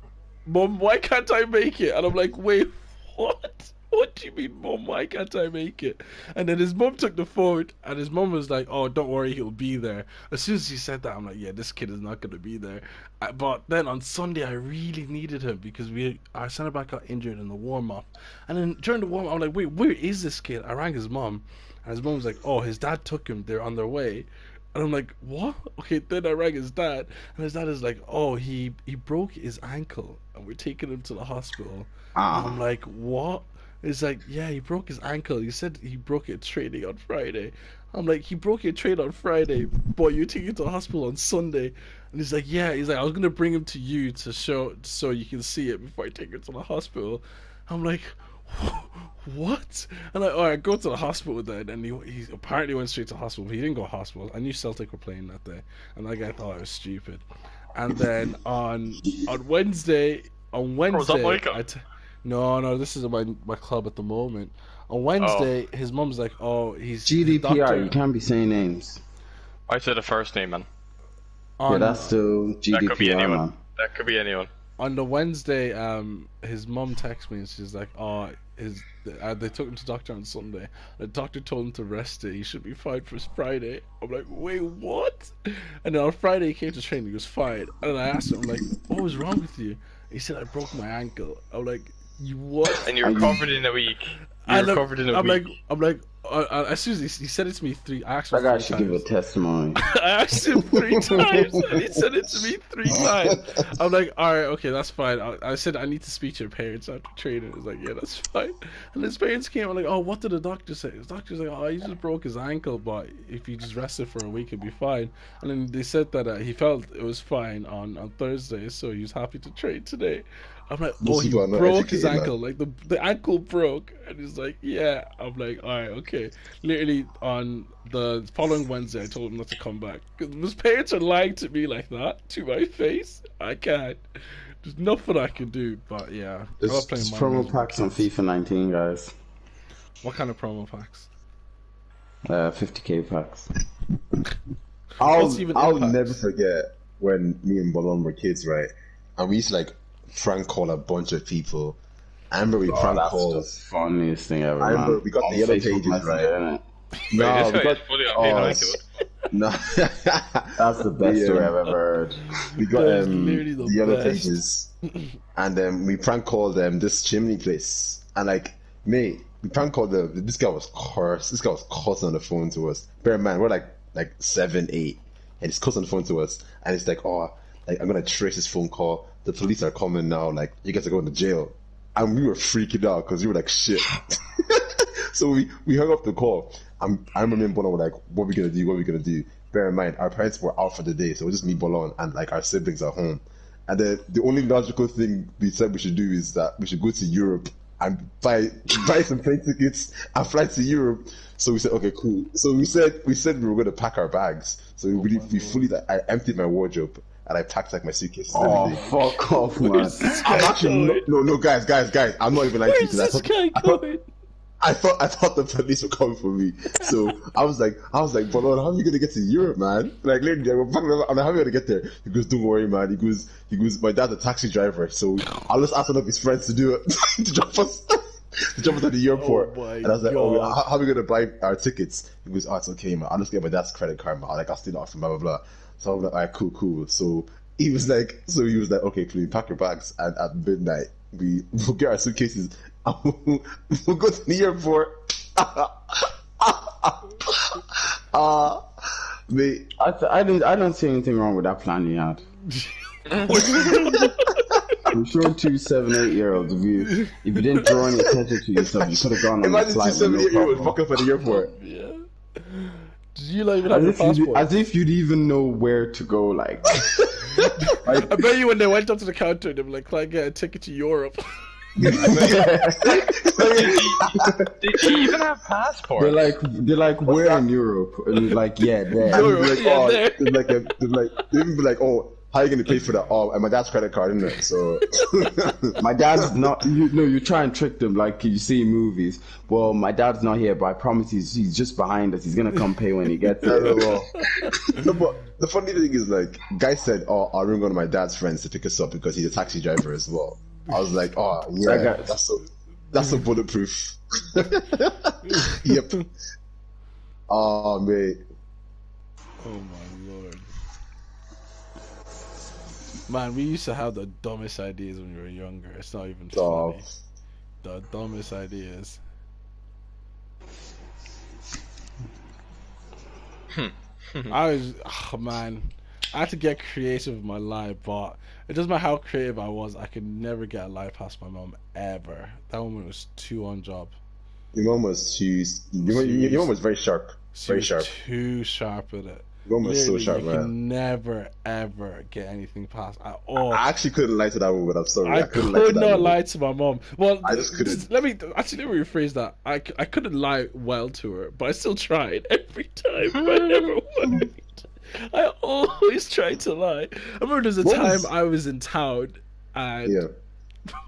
Mom, why can't I make it? And I'm like, wait, what? What do you mean, Mom? Why can't I make it? And then his mom took the phone, and his mom was like, "Oh, don't worry, he'll be there." As soon as he said that, I'm like, "Yeah, this kid is not gonna be there." But then on Sunday, I really needed him because our center back got injured in the warm up, and then during the warm up, I'm like, "Wait, where is this kid?" I rang his mom, and his mom was like, "Oh, his dad took him. They're on their way." And I'm like, what? Okay, then I rang his dad, and his dad is like, oh, he broke his ankle, and we're taking him to the hospital. And I'm like, what? It's like, yeah, he broke his ankle. He said he broke it training on Friday. I'm like, he broke it training on Friday, but you're taking him to the hospital on Sunday. And he's like, yeah. He's like, I was gonna bring him to you to show so you can see it before I take him to the hospital. I'm like, what? And like, all right, go to the hospital then. And he apparently went straight to the hospital, but he didn't go to hospital. I knew Celtic were playing that day, and that guy thought I was stupid. And then on Wednesday, no, this is my club at the moment. On Wednesday, his mom's like, oh, he's GDPR. You can't be saying names. I said the first name, man. Yeah, that's still GDPR, That could be anyone. man. That could be anyone. On the Wednesday, his mom texted me and she's like, oh, they took him to the doctor on Sunday. The doctor told him to rest it. He should be fine for Friday. I'm like, wait, what? And then on Friday he came to training. He was fine. And I asked him, I'm like, what was wrong with you? He said, I broke my ankle. I'm like, you what? And you recovered in a week. I'm like, as soon as he said it to me I asked him that guy 3 should times. give a testimony. I asked him 3 times, and he said it to me 3 times. I'm like, all right, okay, that's fine. I said I need to speak to your parents after training. He's like, yeah, that's fine. And his parents came. I'm like, oh, what did the doctor say? His doctor's like, oh, he just broke his ankle, but if he just rested for a week, he'll be fine. And then they said that he felt it was fine on Thursday, so he was happy to train today. I'm like, oh, he broke his ankle. Like, the ankle broke. And he's like, yeah. I'm like, alright, okay. Literally, on the following Wednesday, I told him not to come back. Because his parents are lying to me like that, to my face. I can't. There's nothing I can do, but yeah. There's promo packs on FIFA 19, guys. What kind of promo packs? 50k packs. I'll never forget when me and Bolon were kids, right? And we used to, like, prank call a bunch of people. I remember we prank called. That's the funniest thing ever. I remember man. we got On the yellow Facebook pages, Messenger, right? innit? No, this guy we got, is fully on being oh, like it. no. That's the best Yeah. story I've ever heard. We got That is literally the Yellow best. Pages, and we prank called this chimney place, and like, mate, we prank called this guy was cursed. This guy was cursing on the phone to us. Bear in mind, we're like 7, 8, and he's cursing on the phone to us, and it's like, oh, like I'm gonna trace this phone call. The police are coming now. Like, you guys are going to jail, and we were freaking out because we were like, shit. So we hung up the call. I remember me and Bolon were like, what are we gonna do? What are we gonna do? Bear in mind, our parents were out for the day, so it was just me, Bolon, and like our siblings at home. And the only logical thing we said we should do is that we should go to Europe and buy some plane tickets and fly to Europe. So we said, okay, cool. So we said we were going to pack our bags. So we fully, I emptied my wardrobe and I packed like my suitcases and Oh, everything. fuck off, man. I'm actually no, guys. I'm not even like Where's this guy going? I thought the police were coming for me. So I was like, but Lord, how are you gonna get to Europe, man? Like, literally, I'm like, how are you gonna get there? He goes, don't worry, man. He goes, my dad's a taxi driver, so I'll just ask one of his friends to do it to drop us at the airport. Oh my and I was like, God. oh, how are we gonna buy our tickets? He goes, oh, it's okay, man. I'll just get my dad's credit card, man. I'll steal it off him, blah blah blah. So I'm like, all right, cool. So he was like, okay, please pack your bags, and at midnight we'll get our suitcases. We'll go to the airport. Mate, I don't see anything wrong with that plan you had. I'm sure 2 7, 8-year-olds, if you didn't draw any attention to yourself, you could have gone on the imagine flight 2 with 7-8-year-olds no fuck up at the airport. Yeah. Did you not even have your problem. passport? As if you'd even know where to go, like. I bet you when they went up to the counter, they were like, "Can I get a ticket to Europe?" Did you even have passport? They're like, where in Europe? And like, yeah, there. Europe. Like, Yeah, oh, there. they even be like, oh, how are you gonna pay for that? Oh, and my dad's credit card, isn't it? So My dad's not. You try and trick them like you see in movies. Well, my dad's not here, but I promise he's just behind us. He's gonna come pay when he gets there. No, but the funny thing is, like, guy said, oh, I'll ring one of my dad's friends to pick us up because he's a taxi driver as well. I was like, oh yeah, that's so bulletproof. Yep. Oh mate. Oh my lord. Man, we used to have the dumbest ideas when we were younger. It's not even Oh. funny. The dumbest ideas. Man, I had to get creative with my lie, but it doesn't matter how creative I was, I could never get a lie past my mom ever. That woman was too on job. Your mom was your mom was very sharp. She was too sharp with it. Your mom was so Literally, sharp, you man. can never ever get anything past at all. I actually couldn't lie to that woman. I'm sorry. I couldn't could to that not woman. lie to my mom. Well, I just couldn't. Let me rephrase that. I couldn't lie well to her, but I still tried every time. I never worked. I always tried to lie. I remember there was a time I was in town and Yeah.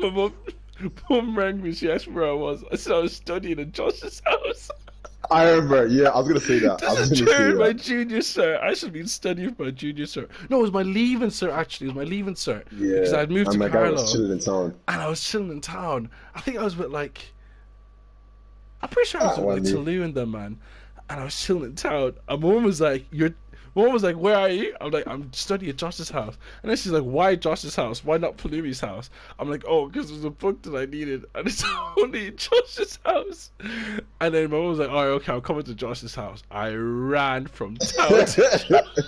my mom rang me. She asked me where I was. I said I was studying in Josh's house. I remember. Yeah, I was gonna say that. I was This is gonna say during my that. junior cert. I should have been studying for my junior cert. No, it was my leaving cert, actually. It was my leaving cert. Yeah. Because I'd moved to my guy Carlo. was chilling in town. And I was chilling in town. I think I was with like, I'm pretty sure I was with like Wendy. Talou and them, man. And I was chilling in town. And my mom was like, where are you? I'm like, I'm studying at Josh's house. And then she's like, why Josh's house? Why not Palumi's house? I'm like, oh, because there's a book that I needed. And it's only in Josh's house. And then my mom was like, all right, okay, I'm coming to Josh's house. I ran from town to Josh.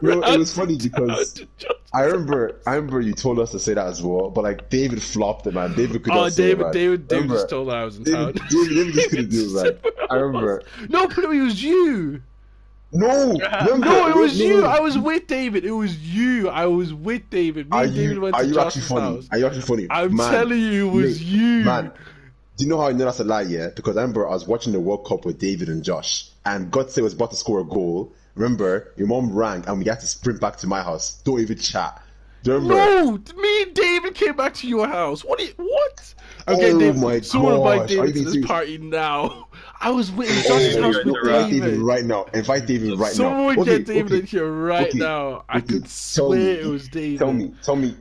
No, it was funny because I remember you told us to say that as well, but like David flopped it, man. David could not say it, man. David Remember? just told her I was in town. David just couldn't do it, man. I remember. No, but it was you. No, No, it was you. I was with David. It was you. I was with David. Me and David went to Josh's house. Are you actually funny? I'm Man, telling you, it was mate, you. Man, do you know how I know that's a lie, yeah? Because I remember I was watching the World Cup with David and Josh, and God was about to score a goal. Remember, your mom rang, and we had to sprint back to my house. Don't even chat. Do you remember? No, me and David came back to your house. What? Okay, Oh David, my someone invite gosh, are David you to this serious? party now. I was with Josh's house with Invite David. David right now. Invite David right now. Someone Okay, get David in here right okay, now. I okay. could Tell swear me, it was David. Tell me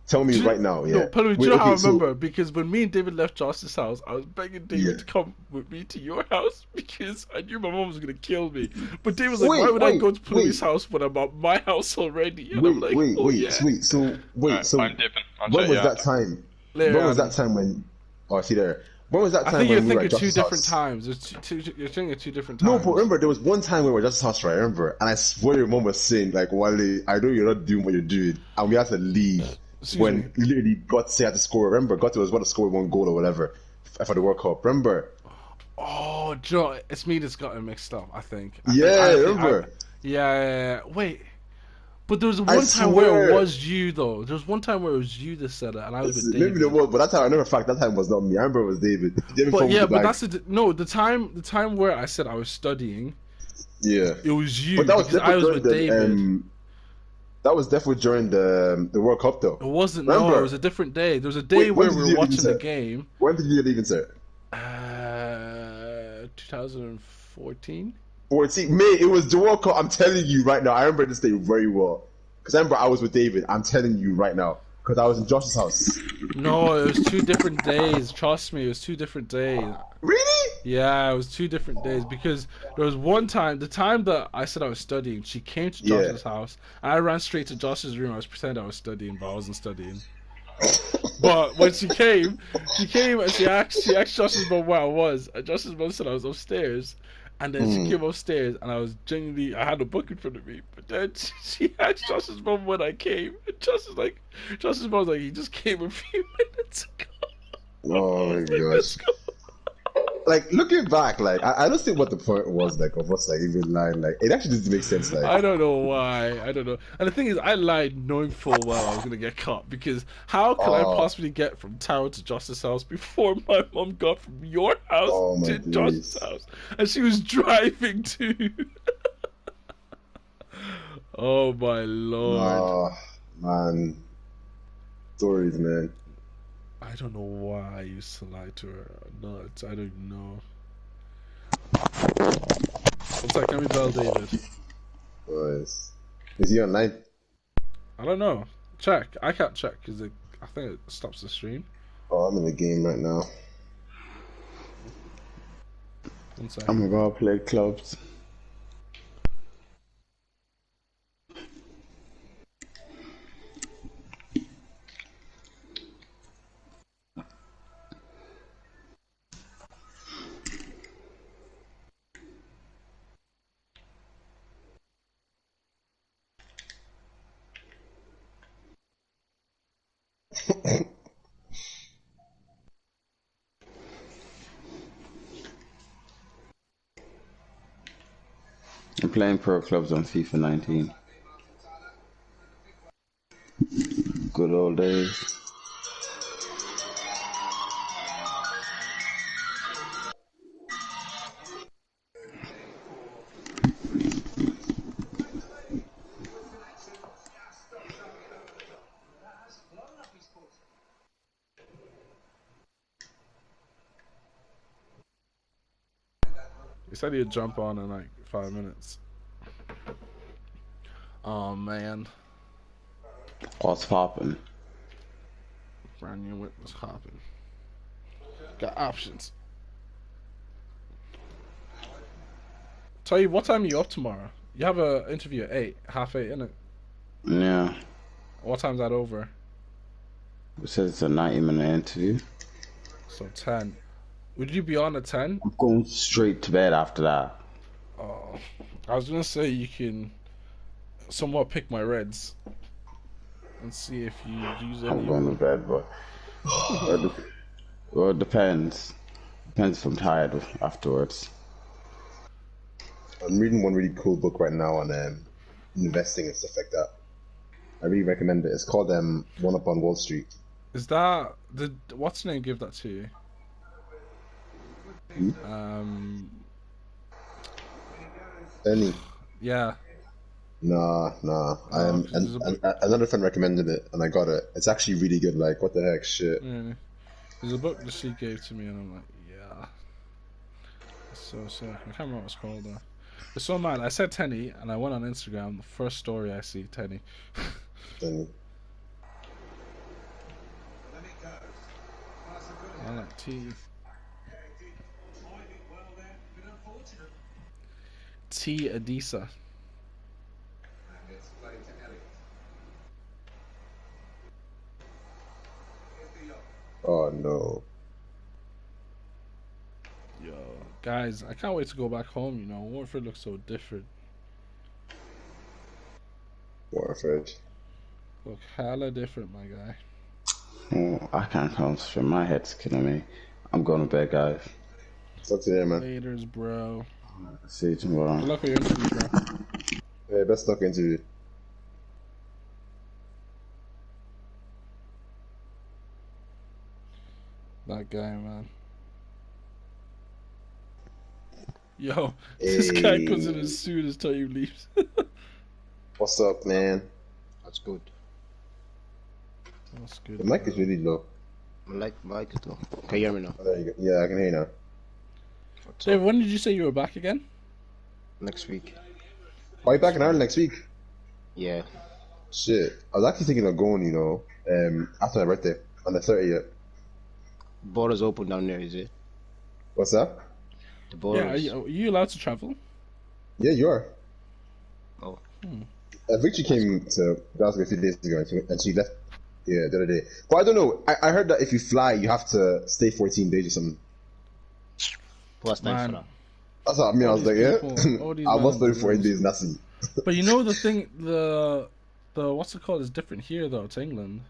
Tell me right now. Yeah. No, Pelumi, do Wait, you know how I okay, so remember? Because when me and David left Josh's house, I was begging David Yeah. to come with me to your house because I knew my mom was gonna kill me. But David was like, "Why would I go to Pelumi's house when I'm at my house already?" And I'm like, "Oh yeah." So wait, so I'm dipping. when was that time? Later When was on. that time when? Oh, I see there. When was that I time think you're when we were thinking at two Josh's different house? times. You're thinking of two different No, times. but remember there was one time when we were at Josh's house, right? I remember, and I swear your mom was saying like, "Wale, I know you're not doing what you're doing," and we had to leave Excuse me. literally Götze had to score. Remember, Götze was about to score one goal or whatever for the World Cup. Remember? Oh, Joe, it's me that's got it mixed up. I think. Remember? Yeah. Wait. But there was I one time where it swear. was you though. There was one time where it was you that said it, and I was with David. Maybe there was, but that time I never fact that time was not me. I remember it was David. David But told me yeah, to, but like, that's the time where I said I was studying. yeah. It was you But that was because I was definitely with during David. that was definitely during the World Cup though. It wasn't. Remember? No, it was a different day. There was a day Wait, where when we did were you watching leave, the sir? game. When did you leave it, sir? 2014. 14 May. It was the World Cup. I'm telling you right now. I remember this day very well because I remember I was with David. I'm telling you right now because I was in Josh's house. No, it was 2 different days. Trust me, it was 2 different days. Really? Yeah, it was 2 different days because there was one time, the time that I said I was studying, she came to Josh's house. And I ran straight to Josh's room. I was pretending I was studying, but I wasn't studying. But when she came and she asked Josh's mom where I was, and Josh's mom said I was upstairs. And then she came upstairs, and I had a book in front of me. But then she asked Josh's mom when I came, and Josh's mom was like, he just came a few minutes ago. Oh my gosh. Like looking back, like I don't see what the point was like of us like even lying. Like it actually doesn't make sense. Like I don't know why. I don't know. And the thing is, I lied knowing full well I was gonna get caught because how could I possibly get from Taro to Josh's house before my mom got from your house to Josh's house, and she was driving too. Oh my lord! Oh man, stories, man. I don't know why I used to lie to her. Nuts. I don't even know. What's that? Can we bell David? Boys. Is he online? I don't know. Check. I can't check because I think it stops the stream. Oh, I'm in the game right now. One second. I'm gonna go play clubs. I'm playing pro clubs on FIFA 19. Good old days. He said he'd jump on in like 5 minutes. Oh man. What's poppin'? Brand new witness hopping. Got options. Tell you, what time are you up tomorrow? You have an interview at 8, half 8, innit? Yeah. What time's that over? It says it's a 90-minute interview. So 10. Would you be on at 10? I'm going straight to bed after that. Oh, I was gonna say you can somewhat pick my reds and see if you use any. I'm going to bed, but well, it depends. Depends if I'm tired afterwards. I'm reading one really cool book right now on investing and stuff like that. I really recommend it. It's called One Up on Wall Street. Is that what's name give that to you? Any? Yeah. Nah. Another friend recommended it, and I got it. It's actually really good. Like, what the heck, shit. Really? There's a book that she gave to me, and I'm like, yeah. It's so sick. I can't remember what it's called though. It's so mad. I said Tenny, and I went on Instagram. The first story I see, Tenny. Any. T. T. Adisa. Oh no. Yo, guys, I can't wait to go back home. You know, Warfare looks so different. Warfare. Look hella different, my guy. Oh, I can't concentrate. My head's killing me. I'm going to bed, guys. Talk to you, man. Laters, bro. See you tomorrow. Good luck with your interview, bro. Hey, best luck interview. That guy, man. Yo, this guy comes in as soon as Tayyip leaves. What's up, man? That's good. That's good. The mic is really low. I like Mike though. Can you hear me now? Oh, there you go. Yeah, I can hear you now. Dave, when did you say you were back again? Next week. Are you back in Ireland next week? Yeah. Shit. I was actually thinking of going, you know, after my birthday, on the 30th. Borders open down there, is it? What's that? The Yeah, borders. are you allowed to travel? Yeah, you are. Oh. Victory came to Glasgow a few days ago, and she left. Yeah, the other day. But I don't know. I heard that if you fly, you have to stay 14 days or something. What's time for Man. that? That's what I mean. I was like, All these I men must on stay the 14 days, roads. nothing. But you know the thing, the what's it called is different here though. It's England.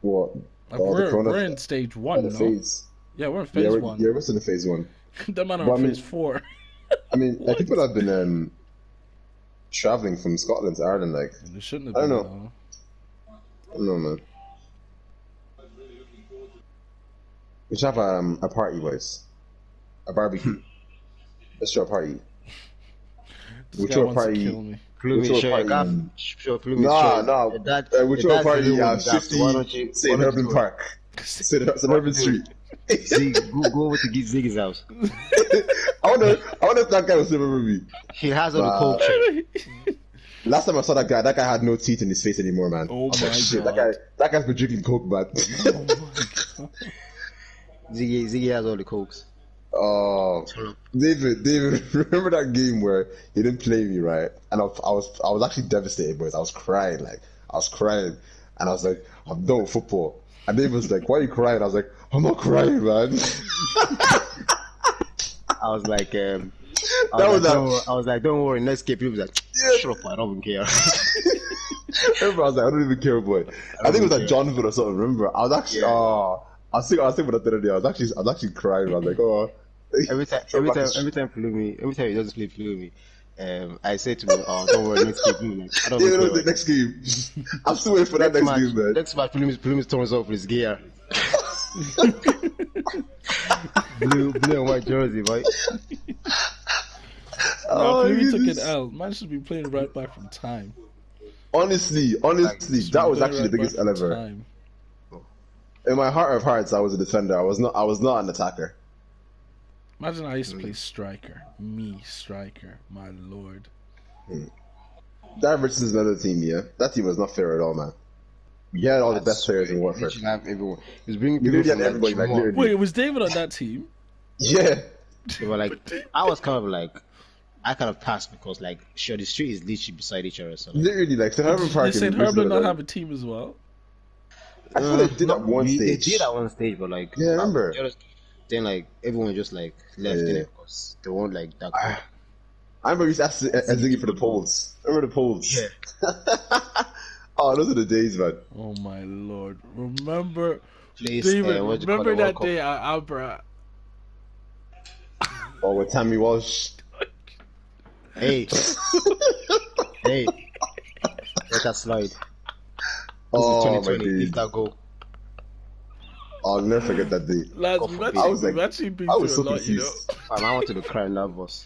What? Like Oh, the corona- we're in stage Oh, 1, the no? phase. Yeah, we're in phase Yeah, 1. we're still in phase 1. The man But I on mean- phase 4. I mean, like, people have been traveling from Scotland to Ireland, like, They shouldn't have I been. don't Though. I don't know, man. We should have a party, boys. A barbecue. Let's throw a party. This We'll guy throw a wants to party. kill me. Plumi, throw a show your party. gaff. Show Plumi, Nah, show nah. your dad. We'll your throw a dad's party doing at gaff, so why don't 50 you- St. why don't you Herbin do it? Park. St. Herbin Street. Zig, go over to Ziggy's house. I wonder if that guy will still remember me. He has all the Nah. culture. Last time I saw that guy had no teeth in his face anymore, man. Oh I was like, my shit, God. that guy's been drinking coke, man. Oh my God. Ziggy has all the cokes. Oh, David, remember that game where he didn't play me, right? And I was actually devastated, boys. I was crying, and I was like, I'm done with football. And David was like, why are you crying? I was like, I'm not crying, man. I was like, I That was like, don't worry, next game. He was like, Yeah. shut up, I don't even care. Remember, I was like, I don't even care, boy. I think it was like care. Jonathan or something. Remember, I was actually, Yeah. I was thinking about that the other day. I was actually crying. I was like, oh. every time he doesn't play Plumi, I say to him, oh, don't worry, next game. Like, I don't Yeah, even no, care. the next game. I'm still waiting for that next game, man. Next match, Plumi's turns off with his gear. blue and white jersey, right? No, Plumi took an Jesus. L. Man should be playing right back from time. Honestly, Should that be was playing actually the right biggest back L from ever. time. In my heart of hearts, I was a defender. I was not an attacker. Imagine I used to play striker. Me, striker. My lord. That versus another team, yeah. That team was not fair at all, man. We had all the best players in He Warfare. should have everyone. He was bringing We people literally from had everybody, like, Jamaica. literally. Wait, was David on that team? Yeah. They were like, I was kind of like, I kind of passed because like, sure, the street is literally beside each other. So like, Literally, like, St. Herbert Park. Did St. and Herbert Bristol, not like, have a team as well? I feel like they did at one They stage. did at one stage, but like, Yeah, I remember. Then like everyone just like left Yeah. in it because they weren't like that. I remember we used to ask Ziggy for the polls. Remember the polls? Yeah. Oh, those are the days, man. Oh my lord. Remember Place, David, what do you call remember it, that World Cup? day at Albert? Oh, with Tammy Walsh. Hey, hey, let that slide. This Oh, is my 2020. days. If that go, I'll never forget that day. Lads, God we've forbid. actually, I was like- we've actually been I through was a so lot, you know. confused. I wanted to cry in that bus.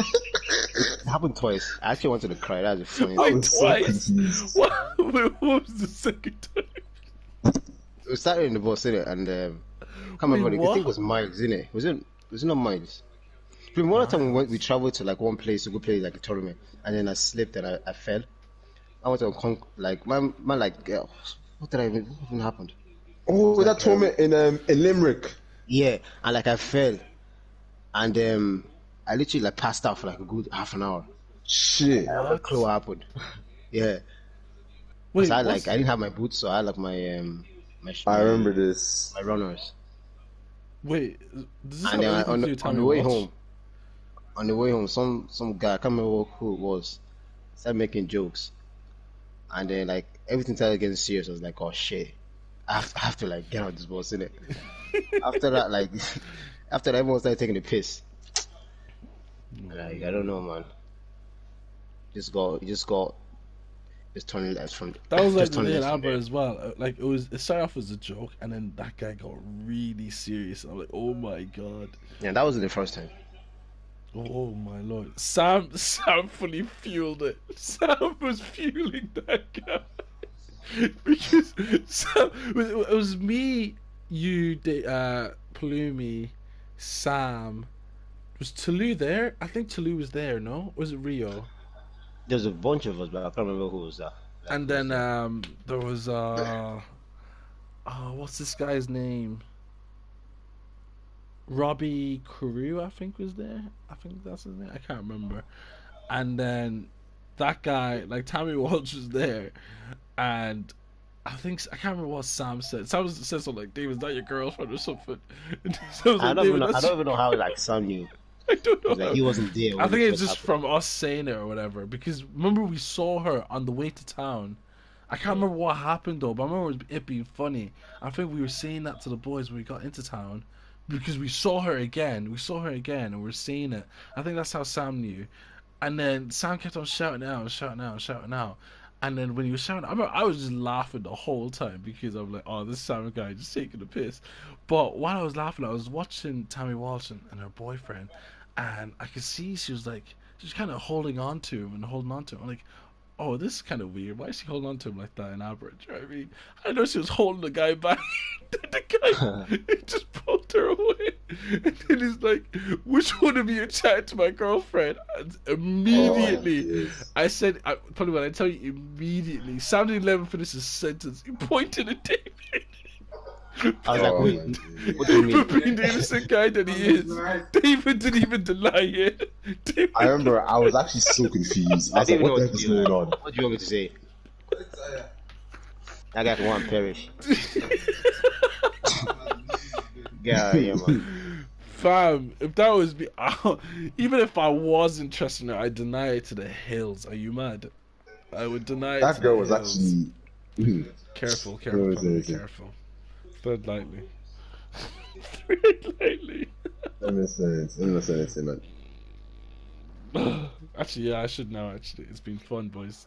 It happened twice. I actually wanted to cry. That was the funniest. I thing. was so Twice? confused. What was the second time? We started in the bus, innit? And can't remember. Wait, I what? think it was Miles, innit? Was it not Miles? But one time we traveled to like one place to go play like a tournament, and then I slipped and I fell. I went to like man like what even happened? Oh, that tournament in Limerick. Yeah, and like I fell, and I literally like passed out for like a good half an hour. Shit. I have a clue what happened. Yeah, because Wait, I what's... I didn't have my boots, so I had like my I my, remember this. my runners. Wait, does this And have then anything to do with on Tammy the way Walsh? home, some guy, I can't remember who it was, started making jokes, and then like everything started getting serious. I was like, oh shit, I have to like get out of this bus, innit? After that, like after that, everyone started taking the piss. Like I don't know, man. Just turning left from That was like just the turning day in left from Albert there. as well. Like it started off as a joke, and then that guy got really serious. I'm like, oh my god, Yeah, that wasn't the first time. oh my lord. Sam fully fueled it. Sam was fueling that guy because it was me, you, Palumi, Sam. Was Tulu there? I think Tulu was there. No, or was it Rio? There's a bunch of us, but I can't remember who was that. Like And who was then there. there was oh, what's this guy's name? Robbie Carew, I think, was there. I think that's his name. I can't remember. And then that guy, like Tammy Walsh, was there, and I can't remember what Sam said. Sam said something like, "David, is that your girlfriend or something?" And so I was like, "David, I that's..." don't even know how like Sam knew I don't know. because like he wasn't there I when think it it's first just happened. from us saying it or whatever. Because remember we saw her on the way to town. I can't remember what happened though, but I remember it being funny. I think we were saying that to the boys when we got into town because we saw her again. We saw her again, and we were saying it. I think that's how Sam knew. And then Sam kept on shouting out, shouting out, shouting out. And then when he was shouting, I was just laughing the whole time because I'm like, oh, this Sam guy just taking a piss. But while I was laughing, I was watching Tammy Walsh and her boyfriend, and I could see she was like, she's kind of holding on to him and holding on to him. I'm like, oh, this is kind of weird. Why is she holding on to him like that in Albert? You know what I mean? I know she was holding the guy back. The guy just pulled her away. And then he's like, which one of you chatted to my girlfriend? And immediately, yes. I said, probably when I tell you immediately, Sam didn't let him finish his sentence. He pointed at David. I was like, Oh, wait, my what do you mean? For being the innocent guy that he is. David didn't even deny it. David I remember I was actually so confused. I was like, didn't what the know heck is going on? What do you want me to say? That guy can want to perish. Yeah, man. Fam, if that was me, even if I was interested in it, I'd deny it to the hills. Are you mad? I would deny it. That to girl the was hills. actually. Careful, What careful, was Tommy, it? careful. Tread lightly. Tread lightly. Innocent, man. Actually, yeah, I should know. Actually, it's been fun, boys.